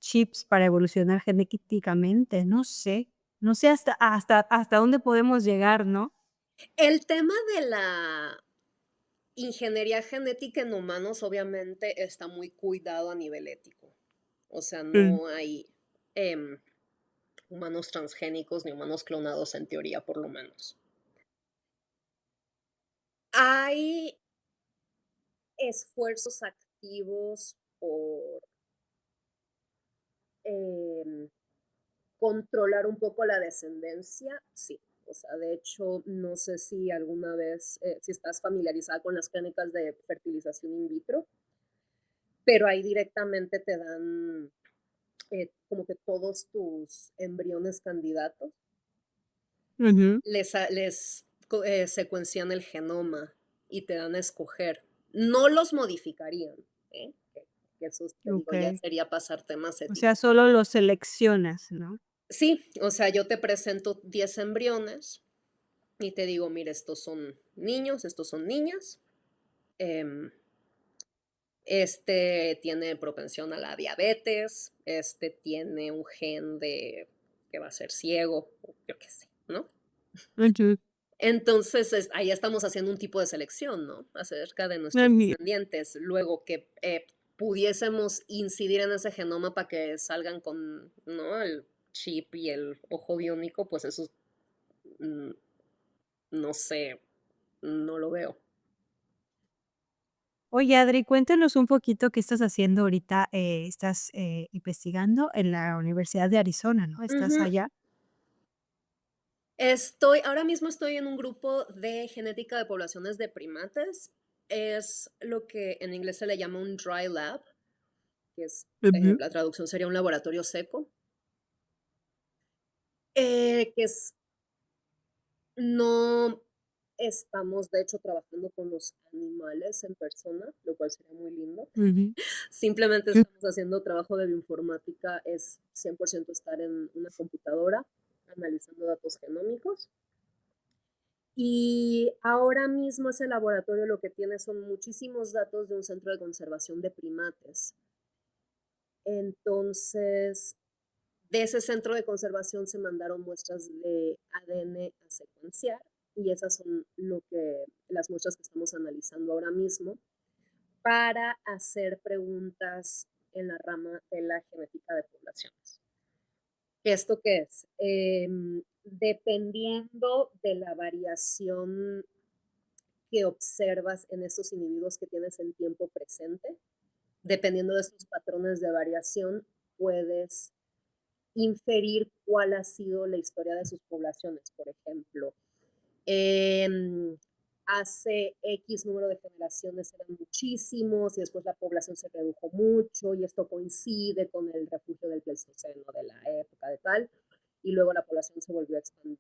chips para evolucionar genéticamente, no sé. No sé hasta dónde podemos llegar, ¿no? El tema de la ingeniería genética en humanos obviamente está muy cuidado a nivel ético. O sea, Mm. no hay em, humanos transgénicos ni humanos clonados en teoría, por lo menos. Hay esfuerzos activos por em, controlar un poco la descendencia, sí. O sea, de hecho, no sé si alguna vez, si estás familiarizada con las clínicas de fertilización in vitro, pero ahí directamente te dan como que todos tus embriones candidatos, Ujú. secuencian el genoma y te dan a escoger. No los modificarían, ¿eh? Que eso, te digo, ya okey. sería pasar temas O sea, éticos. solo los seleccionas, ¿no? Sí, o sea, yo te presento 10 embriones y te digo, mira, estos son niños, estos son niñas, em, este tiene propensión a la diabetes, este tiene un gen de que va a ser ciego, o yo qué sé, ¿no? Ujú. Entonces, ahí estamos haciendo un tipo de selección, ¿no? Acerca de Ah, nuestros mira. descendientes. Luego que pudiésemos incidir en ese genoma para que salgan con, ¿no? El chip y el ojo biónico, pues eso, mm, no sé, no lo veo. Oye, Adri, cuéntanos un poquito qué estás haciendo ahorita, estás, investigando en la Universidad de Arizona, ¿no? ¿Estás Ujú. allá? Ahora mismo estoy en un grupo de genética de poblaciones de primates. Es lo que en inglés se le llama un dry lab, que es, Ujú. la traducción sería un laboratorio seco, que es, no estamos de hecho trabajando con los animales en persona, lo cual sería muy lindo. Ujú. Simplemente Sí. estamos haciendo trabajo de bioinformática, es 100% estar en una computadora analizando datos genómicos. Y ahora mismo ese laboratorio lo que tiene son muchísimos datos de un centro de conservación de primates. Entonces, de ese centro de conservación se mandaron muestras de ADN a secuenciar y esas son las muestras que estamos analizando ahora mismo para hacer preguntas en la rama de la genética de poblaciones. ¿Esto qué es? Dependiendo de la variación que observas en estos individuos que tienes en tiempo presente, dependiendo de estos patrones de variación, puedes inferir cuál ha sido la historia de sus poblaciones. Por ejemplo, eh, hace X número de generaciones eran muchísimos y después la población se redujo mucho y esto coincide con el refugio del Pleistoceno de la época de tal y luego la población se volvió a expandir.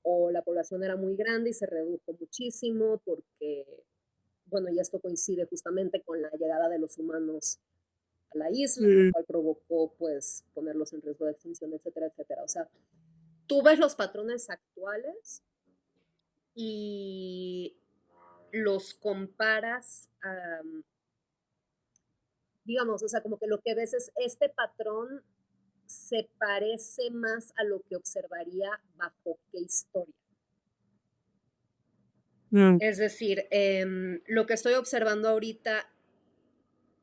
O la población era muy grande y se redujo muchísimo porque, bueno, y esto coincide justamente con la llegada de los humanos a la isla, lo Sí. cual provocó pues ponerlos en riesgo de extinción, etcétera, etcétera. O sea, tú ves los patrones actuales y los comparas, digamos, o sea, como que lo que ves es este patrón se parece más a lo que observaría bajo qué historia. Mm. Es decir, lo que estoy observando ahorita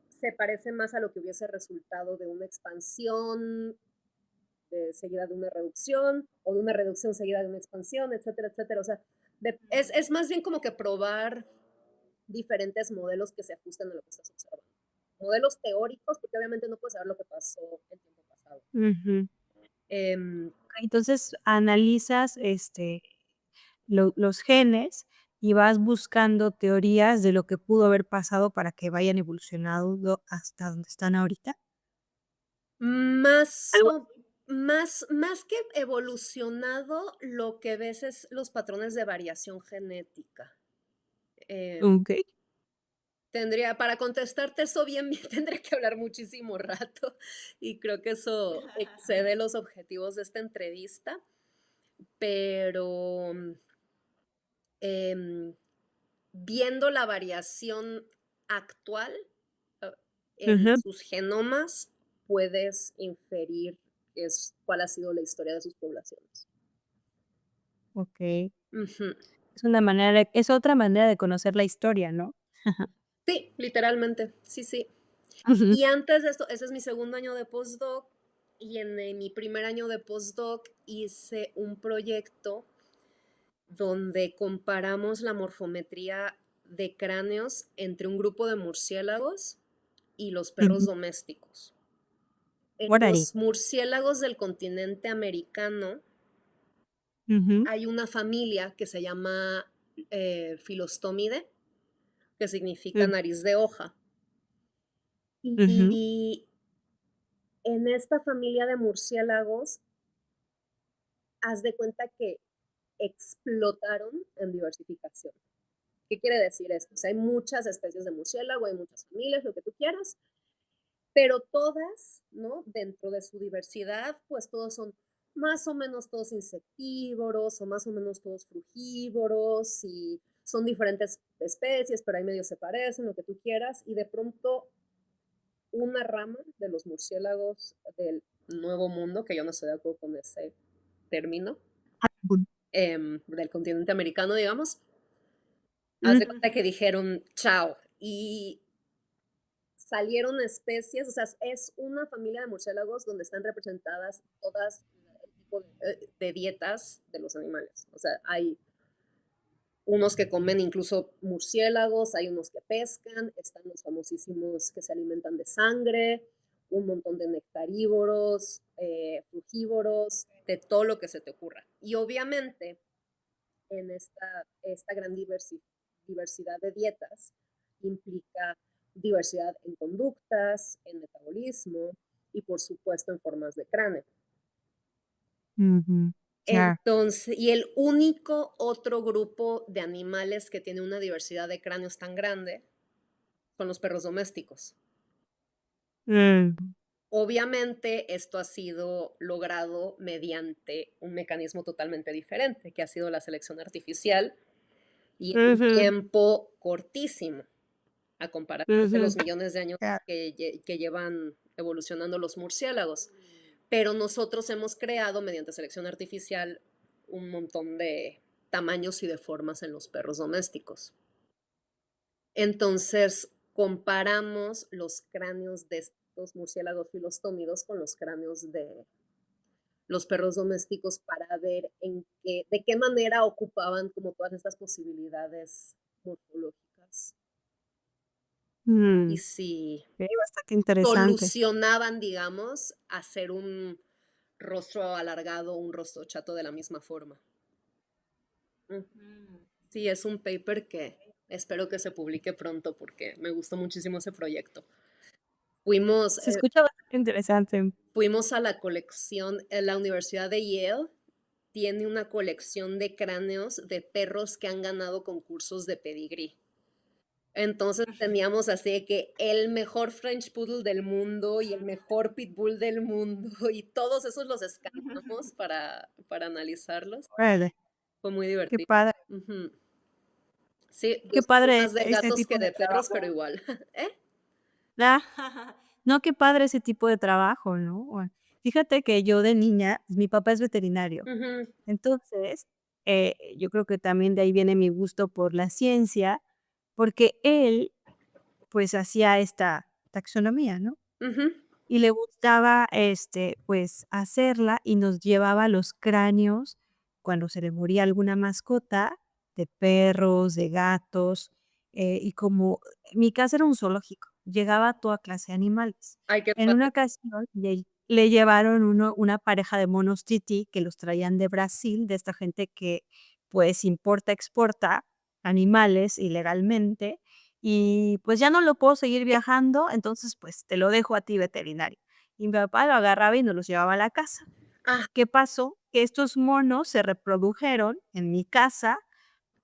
se parece más a lo que hubiese resultado de una expansión seguida de una reducción o de una reducción seguida de una expansión, etcétera, etcétera. O sea, es más bien como que probar diferentes modelos que se ajusten a lo que estás observando. Modelos teóricos, porque obviamente no puedes saber lo que pasó en tiempo pasado. Ujú. Em, Entonces, analizas, los genes y vas buscando teorías de lo que pudo haber pasado para que vayan evolucionando hasta donde están ahorita. más, Algo. más que evolucionado, lo que ves es los patrones de variación genética. Okey. Para contestarte eso bien, bien, tendría que hablar muchísimo rato y creo que eso excede los objetivos de esta entrevista, pero em, viendo la variación actual eh, en Ujú. sus genomas, puedes inferir cuál ha sido la historia de sus poblaciones. Okey. Ujú. Es otra manera de conocer la historia, ¿no? Sí, literalmente, sí, sí. Ujú. Y antes de esto, ese es mi segundo año de postdoc y mi primer año de postdoc hice un proyecto donde comparamos la morfometría de cráneos entre un grupo de murciélagos y los perros Ujú. domésticos. En Órale. los murciélagos del continente americano Ujú. hay una familia que se llama Filostomide, que significa Mm. nariz de hoja. Ujú. Y en esta familia de murciélagos, haz de cuenta que explotaron en diversificación. ¿Qué quiere decir esto? O sea, hay muchas especies de murciélago, hay muchas familias, lo que tú quieras, pero todas, ¿no? Dentro de su diversidad, pues todos son más o menos todos insectívoros o más o menos todos frugívoros y son diferentes especies, pero ahí medio se parecen, lo que tú quieras, y de pronto una rama de los murciélagos del Nuevo Mundo, que yo no estoy de acuerdo con ese término, del continente americano, digamos, haz de Ujú. cuenta que dijeron chao y salieron especies, o sea, es una familia de murciélagos donde están representadas todas el tipo de dietas de los animales. O sea, hay unos que comen incluso murciélagos, hay unos que pescan, están los famosísimos que se alimentan de sangre, un montón de nectarívoros, frugívoros, de todo lo que se te ocurra. Y obviamente en esta gran diversidad de dietas implica diversidad en conductas, en metabolismo y por supuesto en formas de cráneo. Ujú, claro. Entonces, y el único otro grupo de animales que tiene una diversidad de cráneos tan grande son los perros domésticos. Mm, Obviamente, esto ha sido logrado mediante un mecanismo totalmente diferente, que ha sido la selección artificial y en un ujú, tiempo cortísimo, a comparación de ujú, los millones de años claro. que llevan evolucionando los murciélagos. Pero nosotros hemos creado, mediante selección artificial, un montón de tamaños y de formas en los perros domésticos. Entonces, comparamos los cráneos de estos murciélagos filostómidos con los cráneos de los perros domésticos para ver de qué manera ocupaban como todas estas posibilidades morfológicas y Mm, si bastante interesante. solucionaban, digamos, hacer un rostro alargado, un rostro chato de la misma forma. Mm. Sí, es un paper que espero que se publique pronto porque me gustó muchísimo ese proyecto. Fuimos, Se escucha bastante interesante. fuimos a la colección, en la Universidad de Yale tiene una colección de cráneos de perros que han ganado concursos de pedigrí. Entonces teníamos así de que el mejor French Poodle del mundo y el mejor Pitbull del mundo y todos esos los escaneamos para analizarlos. Órale, Fue muy qué divertido. padre, Ujú. Sí, yo qué soy padre más de ese gatos tipo que de de perros, trabajo. pero igual. ¿Eh? Ah, no, qué padre ese tipo de trabajo, ¿no? Fíjate que yo de niña, pues, mi papá es veterinario, Ujú, entonces, yo creo que también de ahí viene mi gusto por la ciencia, porque él, pues, hacía esta taxonomía, ¿no? ujú. Y le gustaba, pues, hacerla y nos llevaba los cráneos cuando se le moría alguna mascota, de perros, de gatos, y como mi casa era un zoológico, llegaba toda clase de animales. Ay, qué En una padre. ocasión le llevaron una pareja de monos tití que los traían de Brasil, de esta gente que, pues, importa, exporta animales ilegalmente, y pues ya no lo puedo seguir viajando, entonces pues te lo dejo a ti veterinario. Y mi papá lo agarraba y nos los llevaba a la casa. Ah, ¿Qué pasó? Que estos monos se reprodujeron en mi casa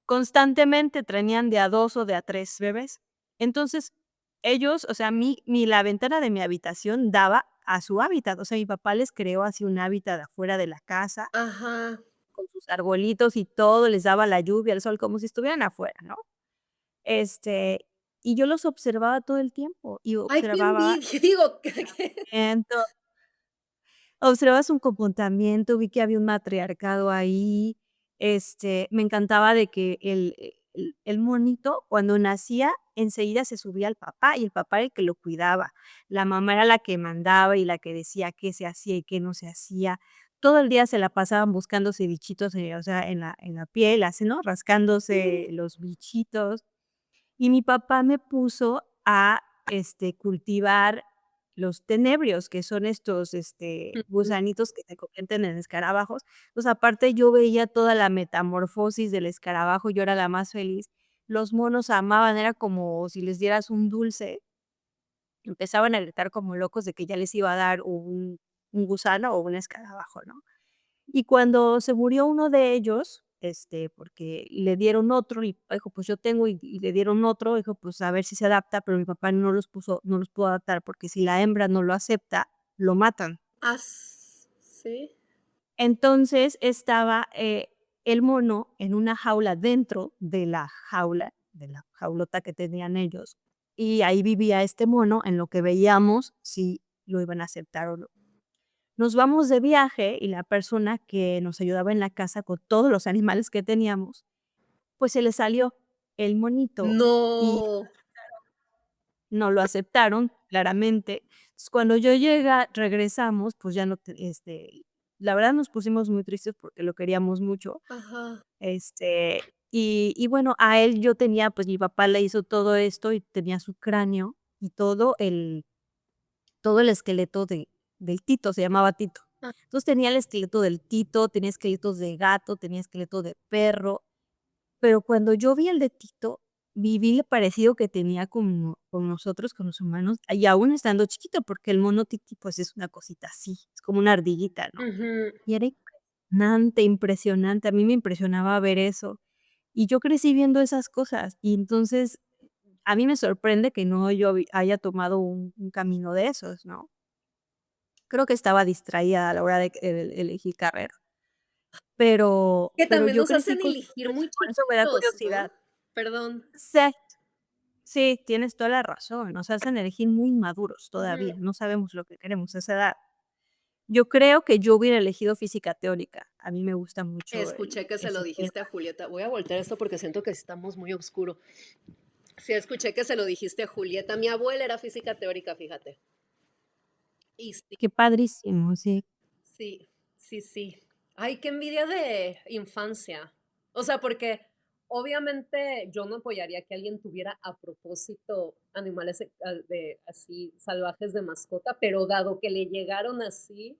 constantemente, tenían de a 2 o de a 3 bebés. Entonces, ellos, o sea, la ventana de mi habitación daba a su hábitat, o sea, mi papá les creó así un hábitat afuera de la casa, ajá. con sus arbolitos y todo, les daba la lluvia, el sol, como si estuvieran afuera, ¿no? Este, y yo los observaba todo el tiempo, y Ay, qué observaba envidia. Digo, ento observaba su comportamiento, vi que había un matriarcado ahí, me encantaba de que el monito, cuando nacía, enseguida se subía al papá, y el papá era el que lo cuidaba. La mamá era la que mandaba, y la que decía qué se hacía y qué no se hacía. Todo el día se la pasaban buscándose bichitos, o sea, en la piel, así, ¿no? Rascándose los bichitos. Y mi papá me puso a, cultivar los tenebrios, que son estos, gusanitos que se convierten en escarabajos. Pues, aparte, yo veía toda la metamorfosis del escarabajo, yo era la más feliz. Los monos amaban, era como si les dieras un dulce, empezaban a gritar como locos de que ya les iba a dar un gusano o un escarabajo, ¿no? Y cuando se murió uno de ellos, porque le dieron otro y dijo: "Pues yo tengo", y le dieron otro, dijo: "Pues a ver si se adapta", pero mi papá no los pudo adaptar, porque si la hembra no lo acepta, lo matan. Sí. Entonces, estaba, el mono en una jaula dentro de la jaulota que tenían ellos, y ahí vivía este mono en lo que veíamos si lo iban a aceptar o no. Nos vamos de viaje y la persona que nos ayudaba en la casa con todos los animales que teníamos, pues se le salió el monito y No. no lo aceptaron, claramente. Entonces, cuando yo regresamos, pues ya no la verdad nos pusimos muy tristes porque lo queríamos mucho. Ajá. Y bueno, a él yo tenía, pues mi papá le hizo todo esto y tenía su cráneo y todo el esqueleto del Tito, se llamaba Tito. Ah, Entonces tenía el esqueleto del Tito, tenía esqueletos de gato, tenía esqueleto de perro, pero cuando yo vi el de Tito, vi el parecido que tenía con nosotros, con los humanos, y aún estando chiquito, porque el mono Titi, pues, es una cosita así, es como una ardillita, ¿no? ujú. Y era impresionante, impresionante, a mí me impresionaba ver eso. Y yo crecí viendo esas cosas, y entonces, a mí me sorprende que no yo haya tomado un camino de esos, ¿no? Creo que estaba distraída a la hora de elegir carrera, Que pero también yo nos crecí hacen con todo elegir eso, muy por eso me da chiquitos, ¿no? curiosidad. Perdón. Sí, sí, tienes toda la razón, nos hacen elegir muy maduros Ujú. todavía, no sabemos lo que queremos a esa edad. Yo creo que yo hubiera elegido física teórica, a mí me gusta mucho Escuché que se lo ese tema. dijiste a Julieta. Voy a voltear esto porque siento que estamos muy oscuro. Sí, escuché que se lo dijiste a Julieta. Mi abuela era física teórica, fíjate. Y sí, Qué padrísimo, sí. sí, sí, sí. Ay, qué envidia de infancia. O sea, porque obviamente yo no apoyaría que alguien tuviera a propósito animales así salvajes de mascota, pero dado que le llegaron así,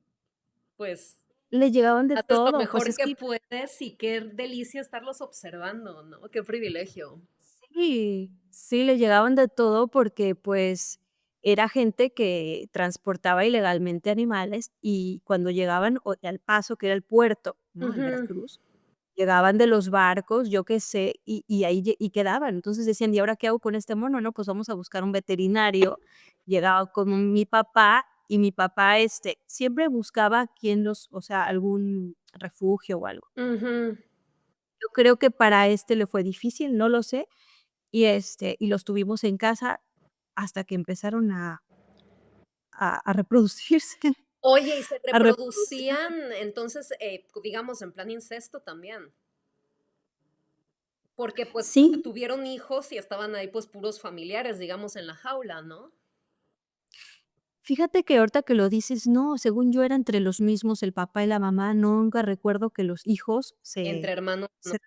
pues Le llegaban de haces lo todo, pues mejor es que que puedes y qué delicia estarlos observando, ¿no? Qué privilegio. sí, sí, le llegaban de todo porque, pues, era gente que transportaba ilegalmente animales y cuando llegaban al Paso, que era el puerto, ¿no?, en Ujú, Veracruz, llegaban de los barcos, yo qué sé, y ahí quedaban. Entonces decían: "¿Y ahora qué hago con este mono?". No, pues vamos a buscar un veterinario. Llegaba con mi papá, y mi papá, siempre buscaba quién o sea, algún refugio o algo. ujú. Yo creo que para le fue difícil, no lo sé, y los tuvimos en casa hasta que empezaron a reproducirse, Oye, ¿y se a reproducirse. reproducían entonces, digamos, en plan incesto también? Porque, pues, Sí, tuvieron hijos y estaban ahí, pues, puros familiares, digamos, en la jaula, ¿no? fíjate que ahorita que lo dices, no, según yo era entre los mismos, el papá y la mamá, nunca recuerdo que los hijos Entre hermanos, no. se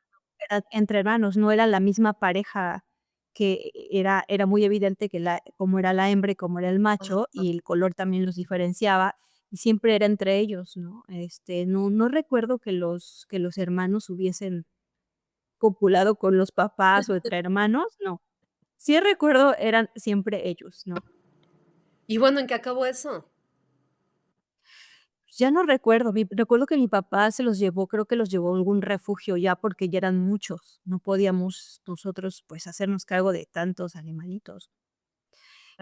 entre hermanos, no era la misma pareja, que era muy evidente que cómo era la hembra y cómo era el macho, Ajá. y el color también los diferenciaba, y siempre era entre ellos, ¿no? No recuerdo que los hermanos hubiesen copulado con los papás o entre hermanos, no. Sí recuerdo, eran siempre ellos, ¿no? Y bueno, ¿en qué acabó eso? Ya no recuerdo, recuerdo que mi papá se los llevó, creo que los llevó a algún refugio ya porque ya eran muchos, no podíamos nosotros, pues, hacernos cargo de tantos animalitos.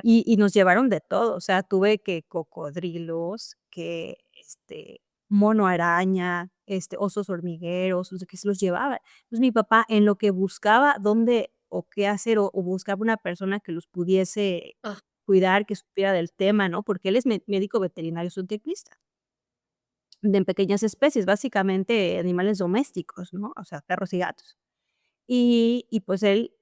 Y nos llevaron de todo, o sea, tuve que cocodrilos, que, mono araña, osos hormigueros, o sea, que se los llevaban. Entonces, mi papá en lo que buscaba dónde o qué hacer, o buscaba una persona que los pudiese Ah, cuidar, que supiera del tema, ¿no? Porque él es médico veterinario zootecnista, de pequeñas especies, básicamente animales domésticos, ¿no? O sea, perros y gatos. Y pues él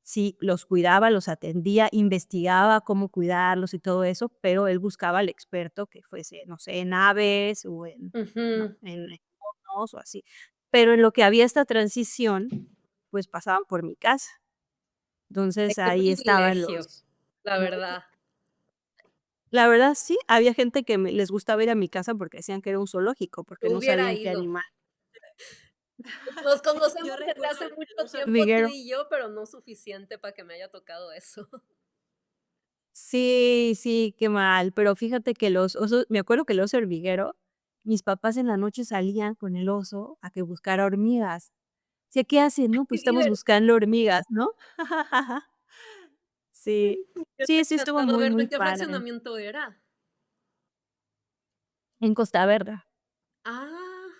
sí los cuidaba, los atendía, investigaba cómo cuidarlos y todo eso, pero él buscaba al experto que fuese, no sé, en aves o ¿no? ujú. En monos o así. Pero en lo que había esta transición, pues pasaban por mi casa. Ay, Entonces qué ahí estaban privilegio, los la ¿no? verdad. La verdad sí, había gente que les gustaba ir a mi casa porque decían que era un zoológico, porque Yo no hubiera sabían qué ido. animal. Nos Yo conocemos desde recuerdo hace el mucho oso tiempo tú hormiguero. y yo, pero no suficiente para que me haya tocado eso. Sí, sí, qué mal, pero fíjate que los osos me acuerdo que el oso hormiguero, mis papás en la noche salían con el oso a que buscara hormigas. ¿Sí, qué hacen? No, pues Qué estamos divertido. buscando hormigas, ¿no? Sí, Qué sí, sí estuvo rescatado muy, verde. muy ¿En qué padre. fraccionamiento era? En Costa Verde. Ah,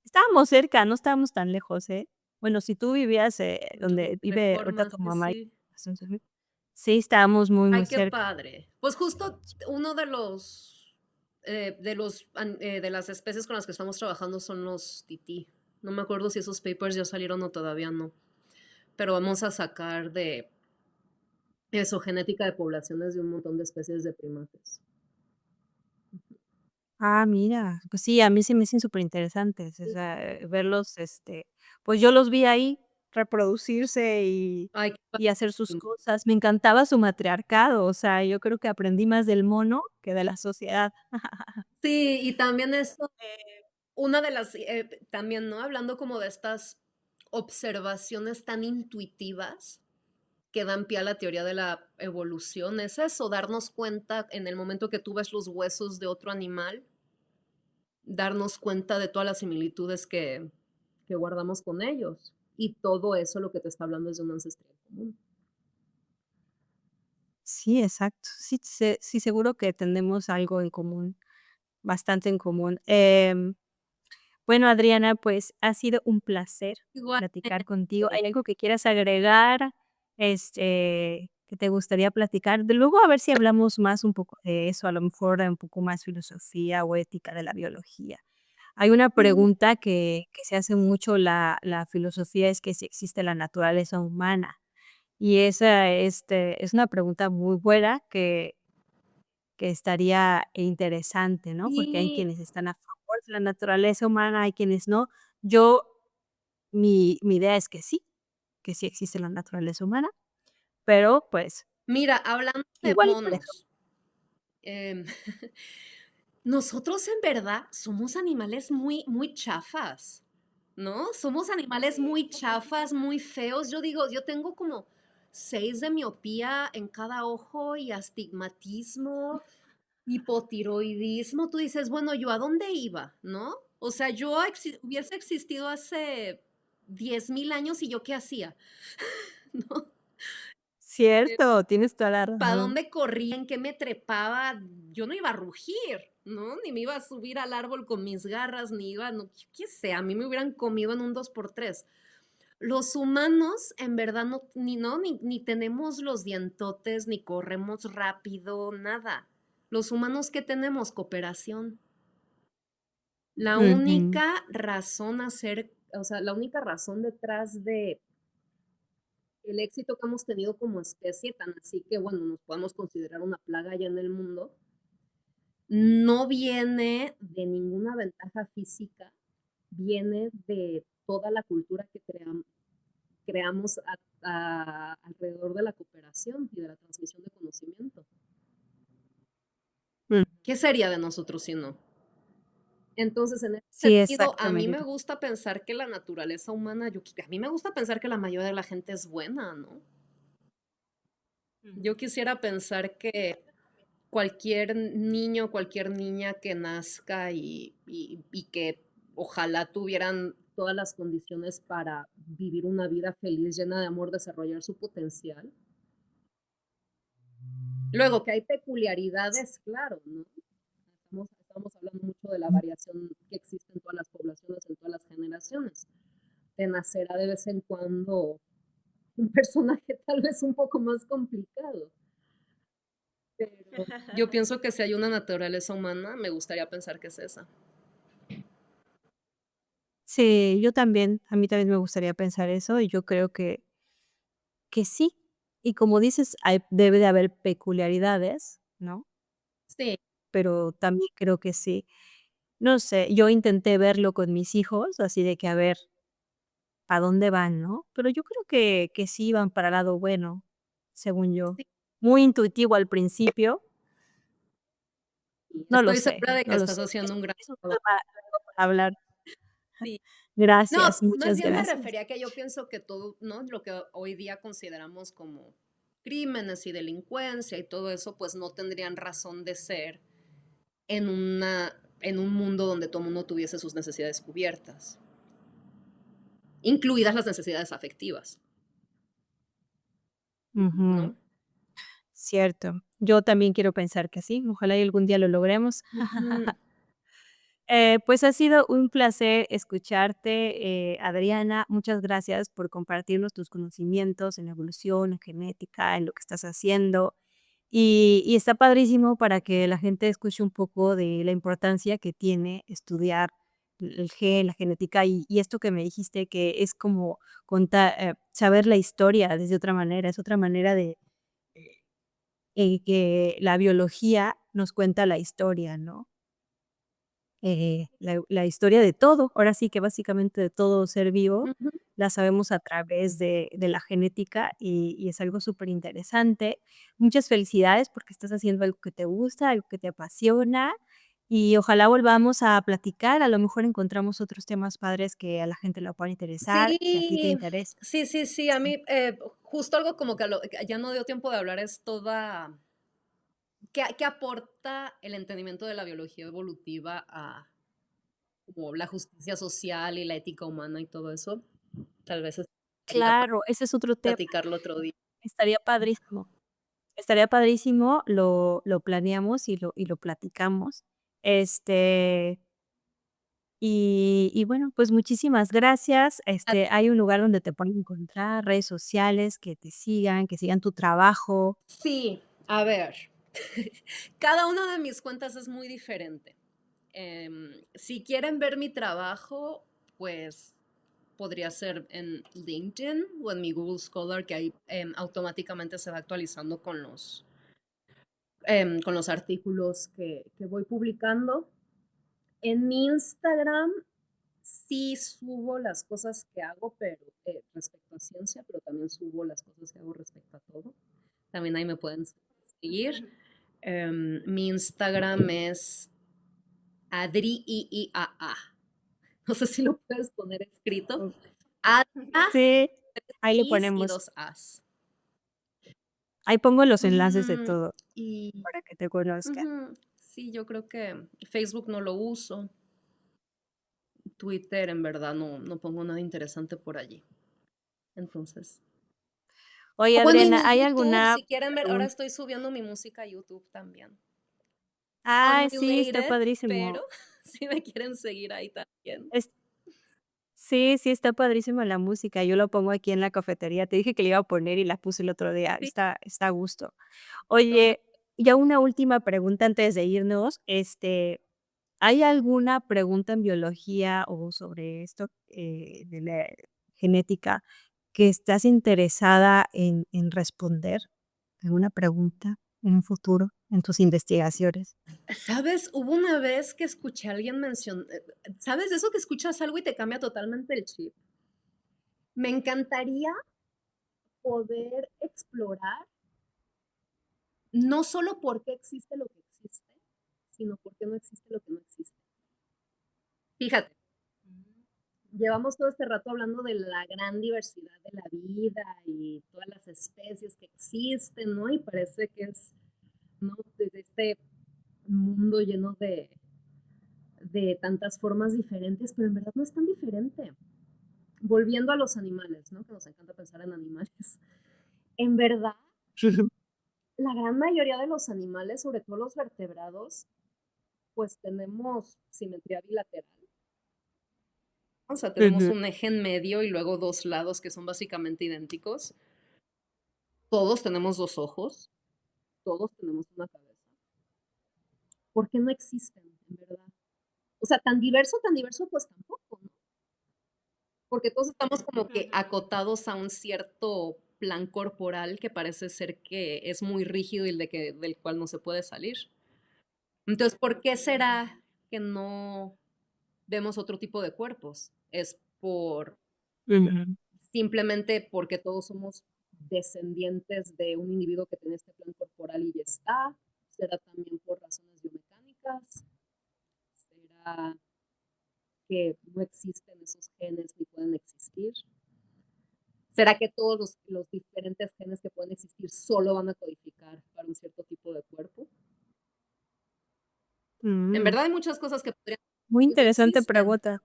Estábamos cerca, no estábamos tan lejos, ¿eh? Bueno, si tú vivías, donde vive ahorita Reforma, tu sí, mamá y sí. sí, estábamos muy, muy Ay, qué cerca. padre. Pues justo uno de las especies con las que estamos trabajando son los tití. No me acuerdo si esos papers ya salieron o todavía no, pero vamos a sacar de eso, genética de poblaciones de un montón de especies de primates. Ah, mira, pues sí, a mí se me hacen superinteresantes, o Sí. sea, verlos, pues yo los vi ahí reproducirse Ay, qué y hacer sus padrísimo. cosas. Me encantaba su matriarcado, o sea, yo creo que aprendí más del mono que de la sociedad. Sí, y también eso, una de las, también, ¿no? Hablando como de estas observaciones tan intuitivas que dan pie a la teoría de la evolución, es eso, darnos cuenta en el momento que tú ves los huesos de otro animal, darnos cuenta de todas las similitudes que guardamos con ellos. Y todo eso lo que te está hablando es de un ancestral común. Sí, exacto. Sí, sí, seguro que tenemos algo en común, bastante en común. Bueno, Adriana, pues ha sido un placer platicar contigo. ¿Hay Igualmente. algo que quieras agregar, que te gustaría platicar? De luego a ver si hablamos más un poco de eso, a lo mejor un poco más filosofía o ética de la biología. Hay una Mm, pregunta que se hace mucho la filosofía, es que si existe la naturaleza humana. Y esa, es una pregunta muy buena que estaría interesante, ¿no? Porque hay sí, quienes están a favor de la naturaleza humana, hay quienes no. Yo, mi idea es que sí existe la naturaleza humana, pero, pues, mira, hablando de igual y te dejo. monos, em, nosotros en verdad somos animales muy, muy chafas, ¿no? Somos animales Sí. muy chafas, muy feos. Yo digo, yo tengo como 6 de miopía en cada ojo y astigmatismo, hipotiroidismo. Tú dices, bueno, ¿yo a dónde iba? ¿No? O sea, hubiese existido hace 10,000 años y yo qué hacía, ¿no? Cierto, tienes toda la ¿Para razón. dónde corría? ¿En qué me trepaba? Yo no iba a rugir, ¿no? Ni me iba a subir al árbol con mis garras, ni iba, no, qué sé, a mí me hubieran comido en un dos por tres. Los humanos, en verdad, no, ni tenemos los dientotes, ni corremos rápido, nada. Los humanos, ¿qué tenemos? Cooperación. La Ujú. única razón o sea, la única razón detrás de el éxito que hemos tenido como especie, tan así que, bueno, nos podemos considerar una plaga ya en el mundo, no viene de ninguna ventaja física, viene de toda la cultura que creamos alrededor de la cooperación y de la transmisión de conocimiento. Mm. ¿Qué sería de nosotros si no? Entonces, en ese Sí, sentido, a mí exactamente. me gusta pensar que la naturaleza humana, a mí me gusta pensar que la mayoría de la gente es buena, ¿no? Ujú. Yo quisiera pensar que cualquier niño, cualquier niña que nazca y que ojalá tuvieran todas las condiciones para vivir una vida feliz, llena de amor, desarrollar su potencial. Luego, que hay peculiaridades, claro, ¿no? Estamos hablando mucho de la variación que existe en todas las poblaciones, en todas las generaciones. Te nacerá de vez en cuando un personaje tal vez un poco más complicado. Pero yo pienso que si hay una naturaleza humana, me gustaría pensar que es esa. Sí, yo también, a mí también me gustaría pensar eso, y yo creo que sí. Y como dices, debe de haber peculiaridades, ¿no? Sí, Pero también creo que sí. No sé, yo intenté verlo con mis hijos, así de que a ver a dónde van, ¿no? Pero yo creo que sí iban para el lado bueno, según yo. sí. Muy intuitivo al principio, no lo Estoy sé, segura de que no lo estás sé. haciendo un gran Es un trabajo. tema largo para hablar. Sí. No, Gracias, más muchas bien me gracias. refería a que yo pienso que todo, ¿no? Lo que hoy día consideramos como crímenes y delincuencia y todo eso, pues no tendrían razón de ser en un mundo donde todo el mundo tuviese sus necesidades cubiertas. incluidas las necesidades afectivas, Ujú, ¿no? cierto. Yo también quiero pensar que sí, ojalá y algún día lo logremos. Ujú. Pues ha sido un placer escucharte, Adriana. Muchas gracias por compartirnos tus conocimientos en evolución, en genética, en lo que estás haciendo. Y está padrísimo para que la gente escuche un poco de la importancia que tiene estudiar el gen, la genética y esto que me dijiste que es como saber la historia desde otra manera, es otra manera de que la biología nos cuenta la historia, ¿no? La historia de todo, ahora sí que básicamente de todo ser vivo, Ujú. la sabemos a través de la genética y es algo súper interesante. Muchas felicidades porque estás haciendo algo que te gusta, algo que te apasiona y ojalá volvamos a platicar, a lo mejor encontramos otros temas padres que a la gente le puedan interesar, que a ti te Sí, interesen. sí, a Sí. mí, justo algo como que que ya no dio tiempo de hablar es toda ¿qué aporta el entendimiento de la biología evolutiva a como la justicia social y la ética humana y todo eso? Tal vez estaría para Claro, ese es otro tema, platicarlo otro día. estaría padrísimo. Estaría padrísimo, lo planeamos y lo platicamos. Este, y bueno, pues muchísimas gracias. Hay un lugar donde te pueden encontrar, redes sociales, que sigan tu trabajo. Sí, a ver, cada una de mis cuentas es muy diferente. Si quieren ver mi trabajo, pues podría ser en LinkedIn o en mi Google Scholar, que ahí automáticamente se va actualizando con los artículos que voy publicando. En mi Instagram sí subo las cosas que hago, pero respecto a ciencia, pero también subo las cosas que hago respecto a todo. También ahí me pueden seguir. Mi Instagram es AdriIIAA. No sé si lo puedes poner escrito. Oh, Adria, sí, ahí le Is y ponemos. dos As. Ahí pongo los enlaces de Ujú, todo y para que te conozcan. ujú, sí, yo creo que Facebook no lo uso. Twitter, en verdad, no pongo nada interesante por allí. Entonces. Oye, Bueno, y Adriana, mi ¿hay YouTube, alguna si quieren ver, ahora pregunta? estoy subiendo mi música a YouTube también. Ah, sí, está Unrelated, pero padrísimo. si me quieren seguir ahí también. Sí, sí, está padrísima la música. Yo lo pongo aquí en la cafetería. Te dije que le iba a poner y la puse el otro día. Sí, Está a gusto. no, no. Oye, ya una última pregunta antes de irnos. ¿Hay alguna pregunta en biología o sobre esto de la genética que estás interesada en responder? ¿Alguna pregunta en un futuro en tus investigaciones? ¿Sabes? Hubo una vez que escuché a alguien mencionar, ¿sabes? Eso que escuchas algo y te cambia totalmente el chip. Me encantaría poder explorar no solo por qué existe lo que existe, sino por qué no existe lo que no existe. Fíjate, llevamos todo este rato hablando de la gran diversidad de la vida y todas las especies que existen, ¿no? Y parece que es, ¿no? Desde este mundo lleno de tantas formas diferentes, pero en verdad no es tan diferente. Volviendo a los animales, ¿no? Que nos encanta pensar en animales. En verdad, la gran mayoría de los animales, sobre todo los vertebrados, pues tenemos simetría bilateral. O sea, tenemos Ujú. un eje en medio y luego dos lados que son básicamente idénticos. Todos tenemos dos ojos, todos tenemos una cabeza. ¿Por qué no existen, en verdad? O sea, tan diverso, pues tampoco, ¿no? Porque todos estamos como que Ujú. acotados a un cierto plan corporal que parece ser que es muy rígido y del cual no se puede salir. Entonces, ¿por qué será que no vemos otro tipo de cuerpos? Es por Ujú. simplemente porque todos somos descendientes de un individuo que tiene este plan corporal y ya está. Será también por razones biomecánicas. Será que no existen esos genes ni pueden existir. ¿Será que todos los diferentes genes que pueden existir solo van a codificar para un cierto tipo de cuerpo? En Mm, verdad hay muchas cosas que podrían muy decir no interesante existen. pregunta.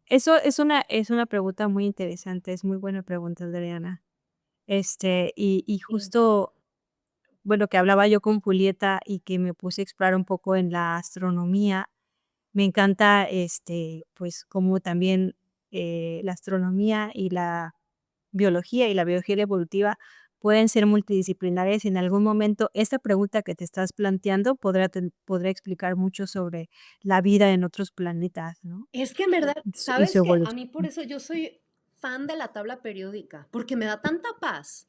Eso es una pregunta muy interesante, es muy buena pregunta, Adriana. Y Sí. justo, bueno, que hablaba yo con Julieta y que me puse a explorar un poco en la astronomía. Me encanta, pues, como también, la astronomía y la biología evolutiva pueden ser multidisciplinares, y en algún momento esta pregunta que te estás planteando podrá explicar mucho sobre la vida en otros planetas, ¿no? Es que en verdad, Y su ¿sabes qué? A mí por evolución. eso yo soy fan de la tabla periódica, porque me da tanta paz.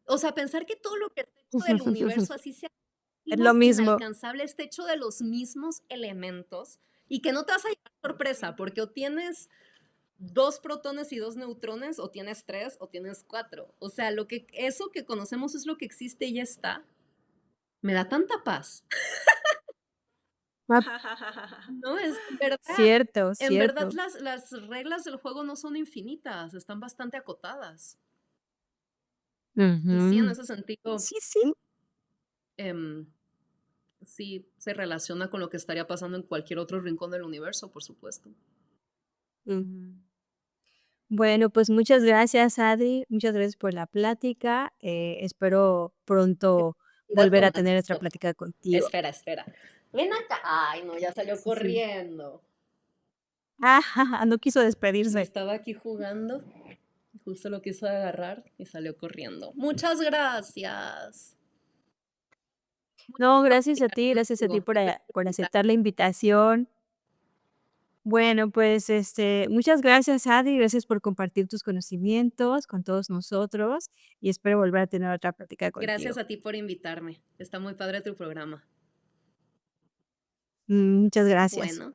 O sea, pensar que todo lo que está hecho del universo, así sea Es lo mismo. inalcanzable, está hecho de los mismos elementos y que no te vas a llevar sorpresa, porque o tienes dos protones y dos neutrones, o tienes tres, o tienes cuatro. O sea, eso que conocemos es lo que existe y ya está. Me da tanta paz. Ah, No, es cierto, en verdad cierto. las reglas del juego no son infinitas, están bastante acotadas. Y sí, en Ujú. ese sentido, Sí, sí. em, sí se relaciona con lo que estaría pasando en cualquier otro rincón del universo, por supuesto. Ujú. Bueno, pues muchas gracias, Adri. Muchas gracias por la plática. Espero pronto Cuida tu volver a tener otra mascota. plática contigo. Espera, espera. Ven acá. Ay, no, ya salió Sí, sí. corriendo. Ah, no quiso Me despedirse. estaba aquí jugando, justo lo quiso agarrar y salió corriendo. Muchas gracias. No, gracias a ti Contigo. Gracias por por invitar. aceptar la invitación. Bueno, pues, muchas gracias, Adi, gracias por compartir tus conocimientos con todos nosotros, y espero volver a tener otra plática Gracias contigo. a ti por invitarme. Está muy padre tu programa. Muchas gracias. Bueno.